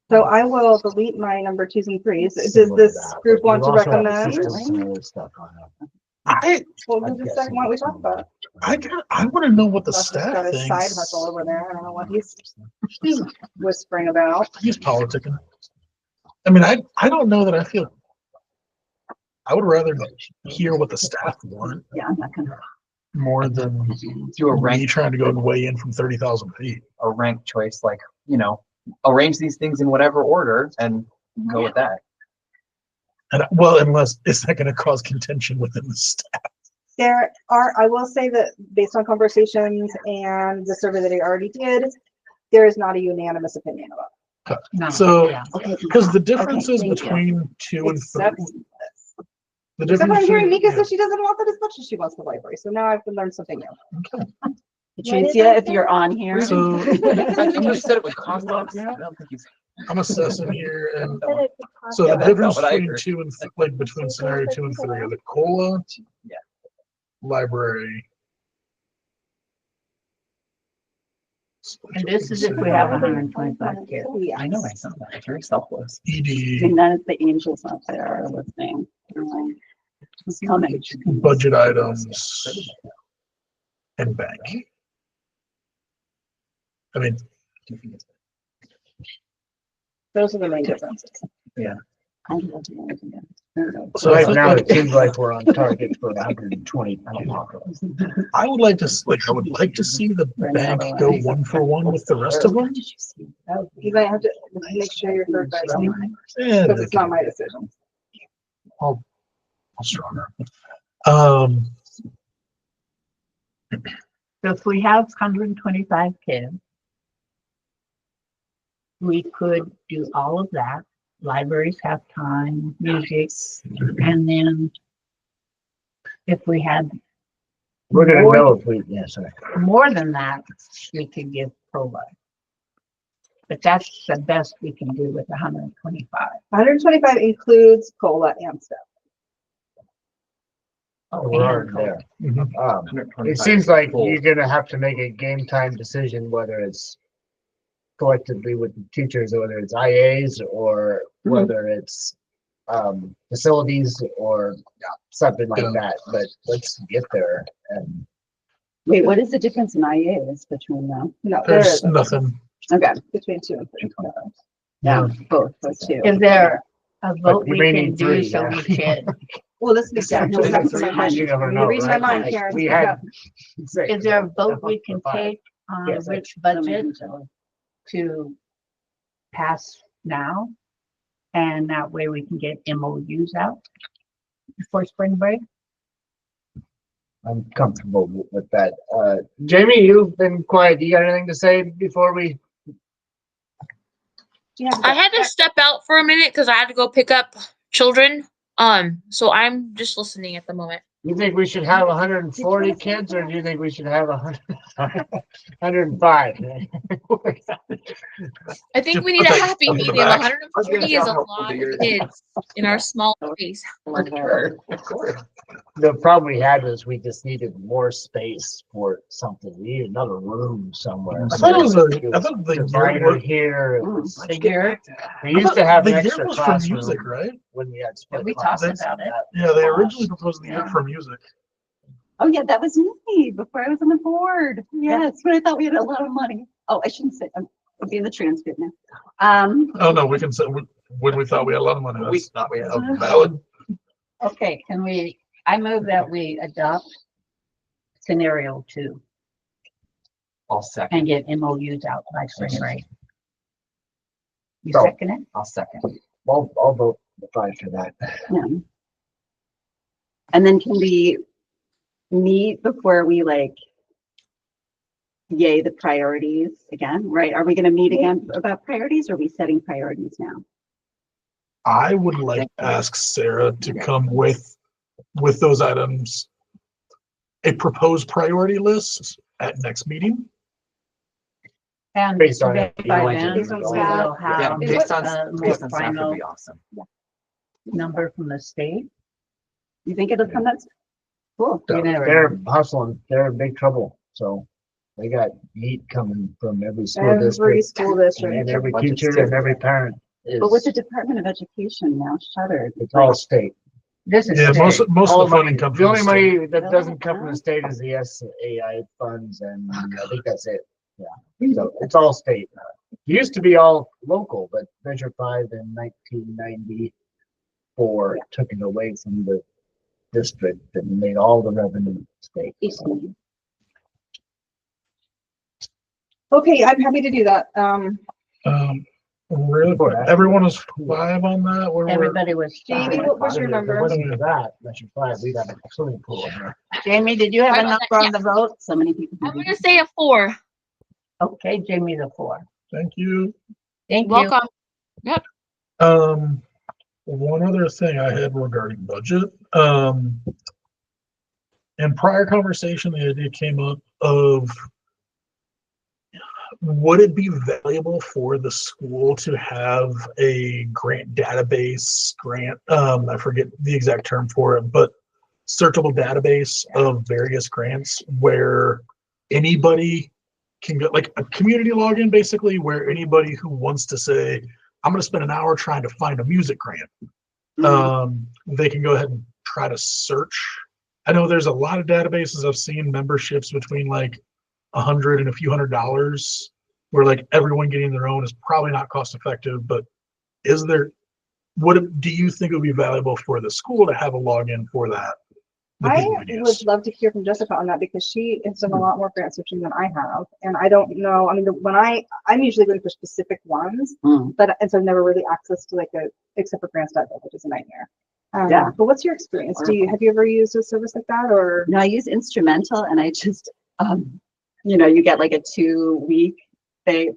So I will delete my number 2s and 3s. Does this group want to recommend?
Stuff on it.
Well, who's the second one we talked about?
I want to know what the
Russ has
staff
got his side
thinks.
hustle over there. I don't know what he's whispering about.
He's politicking. I mean, I don't know that I feel. I would rather hear what the staff want
Yeah, I'm not gonna.
more than
Do a
me
rank,
trying to go and weigh in from 30,000 feet.
a rank choice, like, arrange these things in whatever order and go with that.
And well, unless is that going to cause contention within the staff?
There are, I will say that based on conversations and the survey that I already did, there is not a unanimous opinion about
No.
So,
Yeah.
because the differences
thank you.
between 2
it.
and 3,
Except,
the
except
difference
I'm hearing
between-
Mika says she doesn't want that as much as she wants the library. So now I've learned something new.
Patricia, if you're on here.
So
I think you said it would cost us. I don't think he's.
I'm assessing here, and
Said it could cost
so
Yeah,
the
that's
difference
what I
between
heard.
2 and like between scenario 2 and 3 are the COLA,
Yeah.
library.
And this is if we have 125 kids.
Yeah.
I know I saw that. It's very selfless.
ED,
And none of the angels out there are listening. It's coming.
budget items, and bank. I mean,
Those are the main differences.
I love the idea.
so
Right now, it seems like we're on target for 120.
I would like to see the bank go 1 for 1 with the rest of them.
You might have to make sure you're heard by someone,
Yeah,
because it's not my decision.
I'll stronger.
So if we have 125 kids, we could do all of that. Libraries have time, music, and then if we had
We're gonna know if we, yeah, sorry.
more than that, we could give COLA. But that's the best we can do with 125.
125 includes COLA and stuff.
Oh,
We're already
and COLA.
there.
Mhm.
It seems like you're gonna have to make a game time decision, whether it's collectively with the teachers, or whether it's IAs, or whether it's facilities or something like that. But let's get there. And
Wait, what is the difference in IAs between them?
no, there
There's
is
nothing.
Okay,
between 2 and 3.
yeah, both, those two.
Is there a vote
you
we
may
can
need
do
3,
so
yeah.
we can?
Well, this is exactly what comes to my mind.
You never
You
know,
read my
right?
mind,
Like,
Karen.
we had
Is there a vote we can
5.
take on
Yes,
which budget to pass now? And that way we can get MOUs out before spring break?
I'm comfortable with that. Jamie, you've been quiet. You got anything to say before we?
I had to step out for a minute because I had to go pick up children. So I'm just listening at the moment.
You think we should have 140 kids, or do you think we should have 105?
I think we need a happy medium. 140 is a lot of kids in our small space.
The problem we had was we just needed more space for something. We needed another room somewhere.
I thought it was
I
thought the
divider
year was,
here. It was-
The year,
We used to have an
the year
extra
was for
classroom
music, right?
when we had split
we talked
classes.
about it.
Yeah, they originally proposed the year for music.
Oh, yeah, that was me before I was on the board. Yes, when I thought we had a lot of money. Oh, I shouldn't say, I'll be in the transcript now.
Oh no, we can say when we thought we had a lot of money.
We
That's
thought we had.
valid.
Okay, I move that we adopt scenario 2
I'll second.
and get MOUs out by spring break. You
So-
second it?
I'll second.
I'll vote for that.
Yeah. And then can we meet before we yay the priorities again, right? Are we gonna meet again about priorities, or are we setting priorities now?
I would like to ask Sarah to come with those items, a proposed priority list at next meeting.
And
Based on it.
by
Like
then,
based on
we'll
staff.
Yeah,
have
based on
a more
based on staff would
final
be awesome.
number from the state.
You think it'll come that's cool.
You never
They're
know.
hustling. They're in big trouble. So they got heat coming from every school
Every
district
school district.
and every
Budget's
teacher and every
different.
parent.
But with the
Is
Department of Education now shuttered.
it's all state.
This is
Yeah, most
state.
most
All
of the funding
money.
comes
The
from
only
the state.
money that
Really?
doesn't come from the state is the SAI funds, and I think that's it. Yeah, so it's all state. It used to be all local, but Measure 5 in 1994 took it away from the district and made all the revenue state. So,
Okay, I'm happy to do that.
Really, everyone is 5 on that. Where
Everybody was.
Jamie,
fine.
what was your
If it
number?
wasn't for that, Measure 5, we'd have a swimming pool here.
Jamie, did you have a
Right on
number
that,
on the vote?
So many people.
I'm gonna say a 4.
Okay, Jamie the 4.
Thank you.
Thank you.
Welcome.
One other thing I had regarding budget. In prior conversation, the idea came up of would it be valuable for the school to have a grant database I forget the exact term for it, but searchable database of various grants where anybody can go, like a community login basically, where anybody who wants to say, I'm going to spend an hour trying to find a music grant, they can go ahead and try to search. I know there's a lot of databases I've seen memberships between like $100 and a few $100s, where like everyone getting their own is probably not cost effective. But do you think it would be valuable for the school to have a login for that?
I would love to hear from Jessica on that because she has done a lot more grant searching than I have. And I don't know, I mean, I'm usually going for specific ones, but and so I've never really accessed to except for grants.gov, which is a nightmare.
Yeah.
But what's your experience? Have you ever used a service like that or?
No, I use Instrumental and I just, you get like a 2-week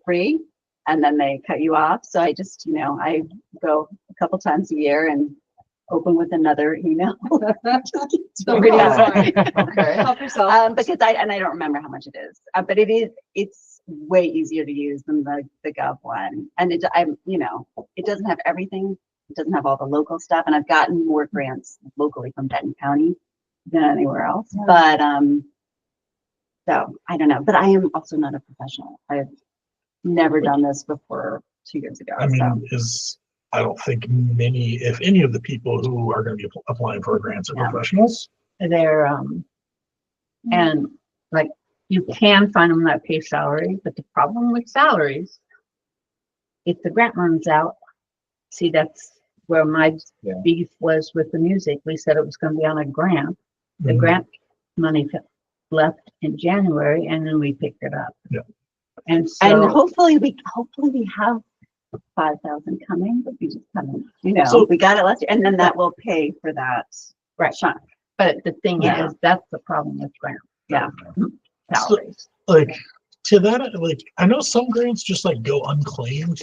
free and then they cut you off. So I just, I go a couple times a year and open with another email.
Okay.
Help yourself. Because I don't remember how much it is, but it's way easier to use than the Gov one. And it doesn't have everything. It doesn't have all the local stuff. And I've gotten more grants locally from Benton County than anywhere else. Yeah. But, so I don't know, but I am also not a professional. I've never done this before 2 years ago.
I mean, I don't think many, if any of the people who are going to be applying for grants are professionals.
They're, and like you can find them that pay salary, but the problem with salaries, if the grant runs out, see, that's where my beef was with the music. We said it was going to be on a grant. The grant money left in January and then we picked it up.
Yeah.
And hopefully we have 5,000 coming, but we just haven't, so we got it last year, and then that will pay for that.
Right.
Chunk.
But the thing is, that's the problem with grants.
Yeah.
Salaries.
So, like to that, like I know some grants just like go unclaimed.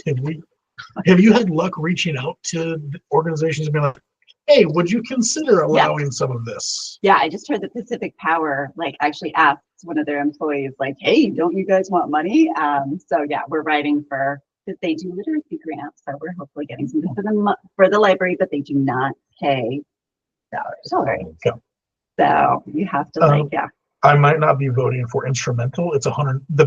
Have you had luck reaching out to organizations and being like, hey, would you consider allowing some of this?
Yeah, I just heard the Pacific Power actually asked one of their employees, like, hey, don't you guys want money? So yeah, we're writing for that they do literacy grants, so we're hopefully getting something for the library, but they do not pay salary.
Okay.
So you have to
I might not be voting for Instrumental. It's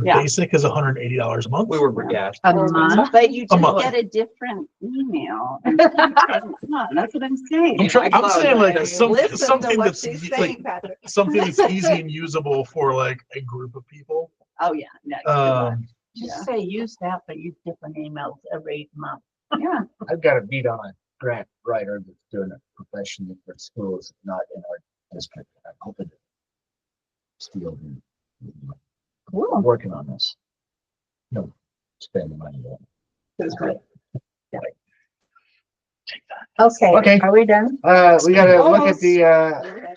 basic is $180 a month.
We were
a month, but you just get a different email. That's what I'm saying.
I'm saying like something that's
saying,
something that's easy and usable for like a group of people.
Oh yeah, no.
Just say use that, but use different emails every month.
Yeah.
I've got a beat on a grant writer that's doing it professionally for schools, not in our district. I'm hoping to steal him.
Cool.
I'm working on this. No, spending money on it.
That's great.
Yeah.
Okay. Are we done?
We gotta look at the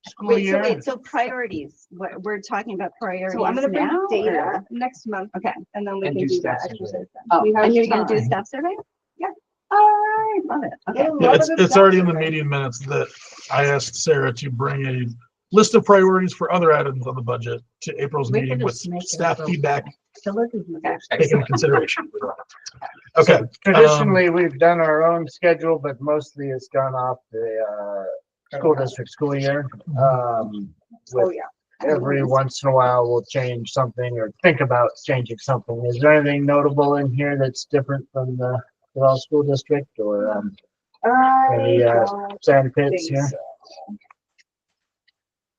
school year.
So priorities. We're talking about priorities.
So I'm gonna bring
now,
data
or?
next month.
Okay.
And then we
And
can
do
do that
staff
exercise.
survey.
Then. We have
And you're going to do a
time.
staff survey?
Yeah.
I love it. Okay.
Yeah, it's already in the meeting minutes that I asked Sarah to bring a list of priorities for other items on the budget to April's
We
meeting
could
with
just make it
staff
so-
feedback taken
Excellent.
into consideration. Okay.
Traditionally, we've done our own schedule, but mostly it's gone off the school district school year.
Oh,
With
yeah.
every once in a while, we'll change something or think about changing something. Is there anything notable in here that's different from the Well School District or any
don't
sand pits
think
here?
so.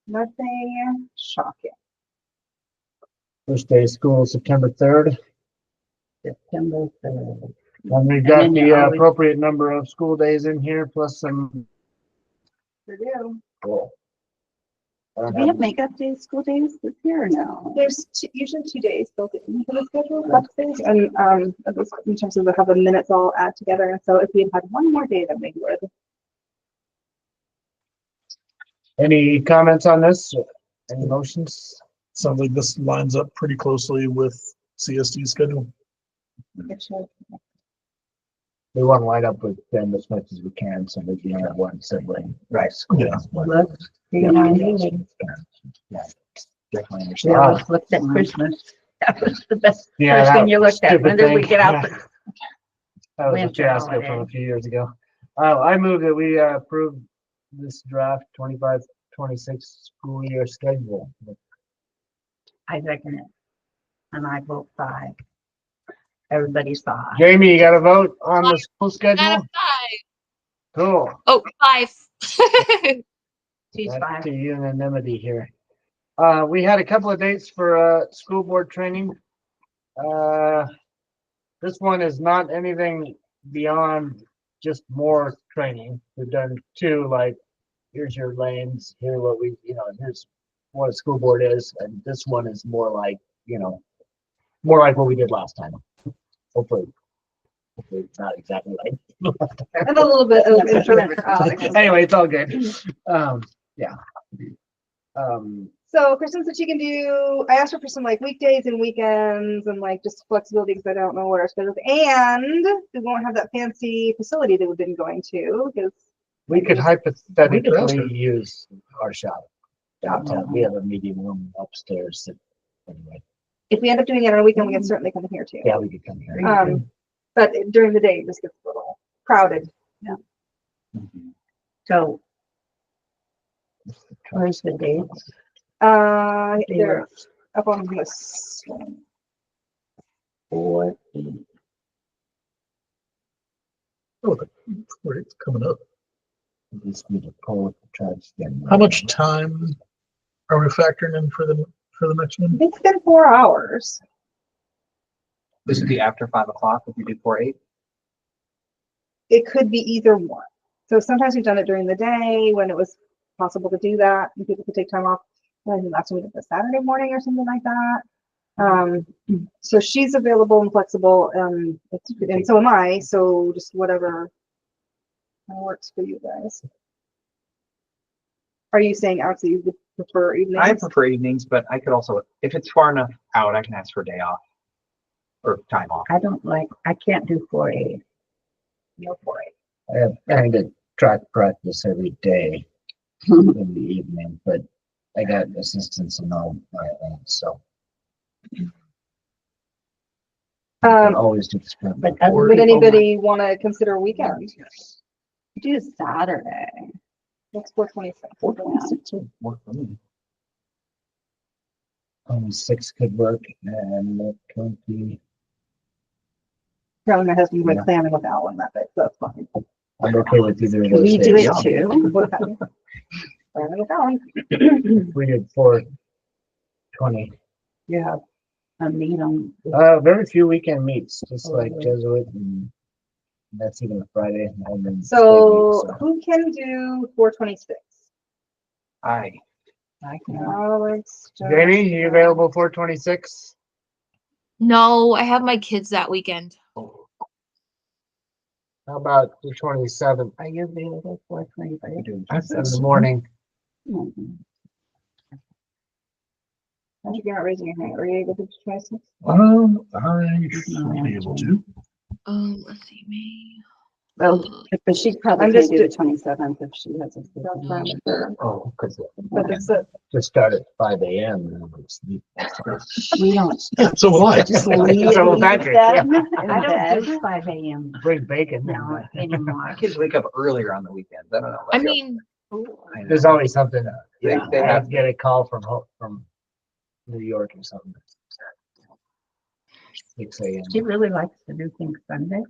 Nothing shocking.
First day of school, September 3rd.
September 3rd.
And we've
And
got
then
the
you always-
appropriate number of school days in here, plus some.
Sure do.
Cool.
Do we have makeup days, school days this year or no?
There's usually 2 days built into the schedule, that's days, and in terms of how the minutes all add together. And so if we had one more day, then we would.
Any comments on this? Any motions?
Sounds like this lines up pretty closely with CSD's schedule.
Actually,
We want to line up with them as much as we can, so we can have one sibling.
Right.
Yeah.
Let's see our meeting.
Yeah, definitely
Yeah,
understand.
let's look at Christmas. That was the best
Yeah,
first
that
thing you looked at.
stupid
When did we
thing,
get out?
yeah. That was a
Winter
fiasco from
holiday.
a few years ago. I move that we approve this draft 25-26 school year schedule.
I second it. And I vote 5. Everybody saw.
Jamie, you got a vote on the school
Out
schedule?
of 5.
Cool.
Oh, 5.
She's
Back
5.
to unanimity here. We had a couple of dates for school board training. This one is not anything beyond just more training. We've done 2, like, here's your lanes, here's what a school board is, and this one is more like, more like what we did last time. Hopefully it's not exactly like.
and a little bit of instrument for Alex.
Anyway, it's all good. Yeah.
So Kristen said she can do, I asked her for some like weekdays and weekends and like just flexibility because I don't know what our schedule is. And we won't have that fancy facility that we've been going to because
We could
We could ask her.
hypothetically use our shop. Downtown. We have a meeting room upstairs. Anyway,
if we end up doing it on a weekend, we can certainly come here too.
yeah, we could come here.
But during the day, it just gets a little crowded.
So where's the dates?
They're up on this.
4, 8.
Oh, it's coming up.
We just need to pull the charge again.
How much time are we factoring in for the next one?
It's been 4 hours.
This would be after 5 o'clock if we do 4-8.
It could be either one. So sometimes we've done it during the day when it was possible to do that and people could take time off. I think last time we did the Saturday morning or something like that. So she's available and flexible, and so am I. So just whatever works for you guys. Are you saying actually you would prefer evenings?
I prefer evenings, but I could also, if it's far enough out, I can ask for a day off or time off.
I can't do 4, 8.
No for it.
I have kind of track practice every day in the evening, but I got assistance in all my things, so. I can always do this.
But
Would anybody want to consider a weekend?
Do Saturday.
That's 426.
4:26 would work for me.
6 could work, and 20.
Probably my husband went
Yeah.
clamming with Alan that day, so that's fine.
I'm okay with either of
Can
those
we do
days.
it too?
What about clamming with Alan?
We did 4:20.
You have a meet on.
Very few weekend meets, just like Jesuit, and that's even a Friday. And then
So
state meet,
who can do 426?
I
Alex.
Jamie, you available 4:26?
No, I have my kids that weekend.
How about the 27th
Are you available 4:25?
in the morning?
You're not raising your hand. Are you able to do 26?
I should be able to.
Let's see, May.
Well, but she probably
I'm
can't
just
do the 27th if she has a.
That's fine with her.
Oh, because
But it's a,
just start at 5 a.m. and we'll sleep.
We don't.
So will I.
Just
So
leave
will Patrick,
them
yeah.
in
I don't
bed.
do 5 a.m.
Bring bacon.
now anymore.
kids wake up earlier on the weekends. I don't know.
I mean,
There's always something.
They
I
have-
get a call from New York or something. 6 a.m.
She really likes to do things Sunday.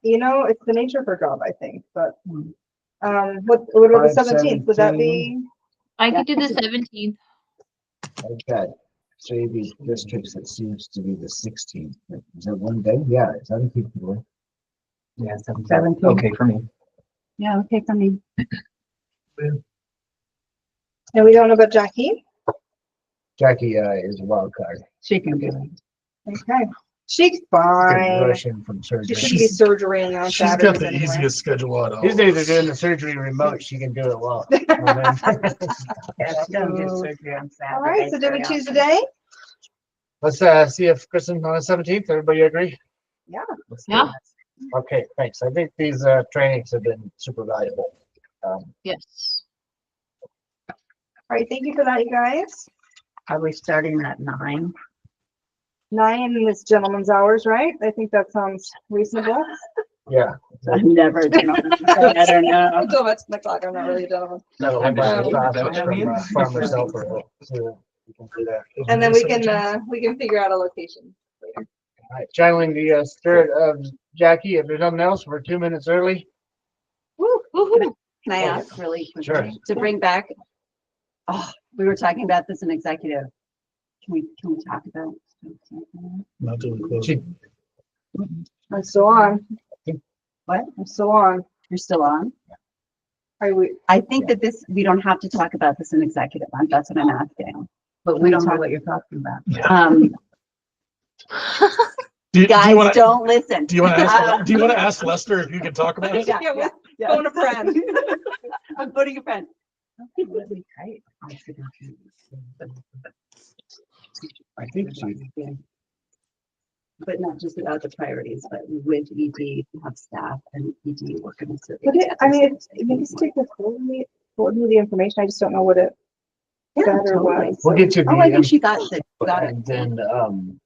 You know, it's the nature of her job, I think, but,
Hmm.
what about the 17th? Would that be?
I could do the 17th.
I've got three of these districts that seems to be the 16th. Is that one day? Yeah, is that a good day?
Yeah, 17.
17.
Okay for me.
Yeah, okay, for me.
And we don't know about Jackie?
Jackie is a wild card.
She can do it.
Okay. She's
She's
fine.
rushing from surgery.
She should be surgery on
She's got
Saturdays
the
anyway.
easiest schedule out of all
These
of
days
us.
they're doing the surgery remote. She can do it well.
Yeah, she doesn't do surgery on Saturday.
All right, so did we
very
choose a
often.
day?
Let's see if Kristen on the 17th. Everybody agree?
Let's do
Yeah.
it.
Okay, thanks. I think these trainings have been super valuable.
Yes.
All right, thank you for that, you guys.
Are we starting at 9?
9 in this gentleman's hours, right? I think that sounds reasonable.
Yeah.
I've never done it. I don't know.
Until that's my clock, I'm not really a gentleman.
That'll have
Um,
a class
is that what that
from
means?
Farmer's Helper. So we can do that.
And then we can figure out a location later.
All right, channeling the spirit of Jackie. If there's nothing else, we're 2 minutes early.
Woohoo.
Can I ask really
Sure.
quickly to bring back? Oh, we were talking about this in executive. Can we talk about?
Not till we close.
She-
I'm still on.
What?
I'm still on.
You're still on?
Are we?
I think that we don't have to talk about this in executive. That's what I'm asking.
But we don't know what you're talking about.
Um,
Do you
guys,
wanna-
don't listen.
Do you want to ask? Do you want to ask Lester if you can talk about it?
Yeah, phone a friend.
I'm putting a friend.
Really tight.
I think she.
But not just about the priorities, but with ED, have staff and ED working with.
But I mean, you just take the forward me the information. I just don't know what it
Yeah,
said or
totally.
was.
We'll get you
Oh, I
the
think she got it.
info,
Got it.
and then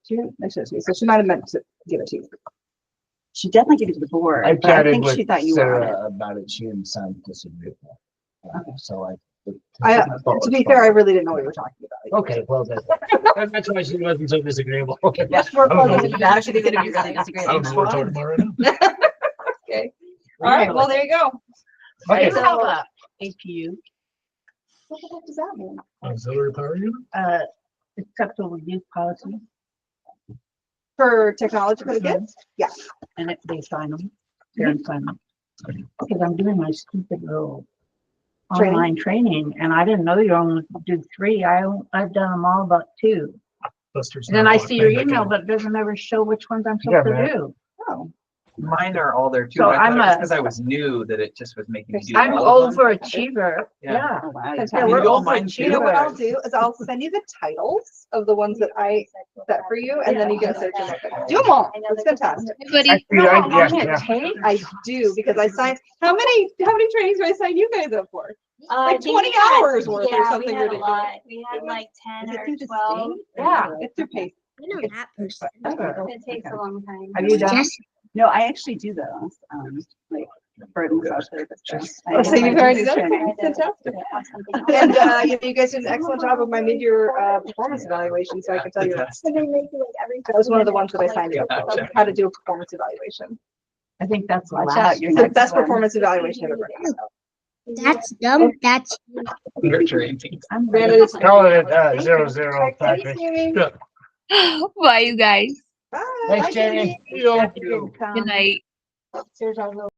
She didn't mention it to me, so she might have meant to give it to you.
She definitely gave it to the board.
I
but I
chatted
think
with
she thought you were on it.
Sarah about it. She didn't sound disagreeable. So
To be fair, I really didn't know what you were talking about.
Okay, well then, that's why she wasn't so disagreeable.
Yeah,
I don't know.
now she's gonna be really
I don't know what we're talking about right now.
Okay. All right, well, there you go.
Okay,
So, APU,
What the heck does that mean?
Auxiliary power unit?
acceptable use policy,
For technology for the kids?
and if they sign them, parents sign them. Because I'm doing my stupid little
Training?
online training, and I didn't know you only do 3. I've done them all but 2.
Lester's
And then
not
I
locked
see your
in.
email, but it doesn't ever show which ones I'm
Yeah,
supposed to
man.
do.
Oh,
Mine are all there too.
So
I thought
I'm
it was
a-
because I was new that it just was making me do.
I'm
all of them.
overachiever,
Yeah.
yeah.
Oh, wow.
fantastic.
Yeah, we're
You all mind
overachievers.
You know what I'll do is I'll send you the titles of the ones that I set for you, and then you can search them up. Do them all. It's fantastic.
Everybody.
Actually,
How long
yeah.
it take?
I do, because I signed, how many trainings do I sign you guys up for?
I
Like
think
20
we had-
hours worth or
yeah, we
something
had a
ridiculous.
lot. We had like
Is
10
it
or
through the
12.
state?
Yeah, it's through pace.
I know that person.
It takes a long time.
Have you done?
Yes.
No, I actually do those, like, for the massage therapist.
Oh, so you've already done it?
I did.
Fantastic.
Yeah, something else.
And, you guys did an excellent job of my mid-year, performance evaluation, so I can tell you, that was one of the ones that I signed you up for, how to do a performance evaluation.
I think that's the
Watch
last.
out, you're
It's the
next
best
one.
performance evaluation I've ever done.
That's dumb. That's
Nurturing.
I'm
Brandon, it's.
Call it 0-0, Patrick.
Bye, you guys.
Bye.
Thanks,
Bye,
Jamie.
Jamie.
Good night.
Sarah's on the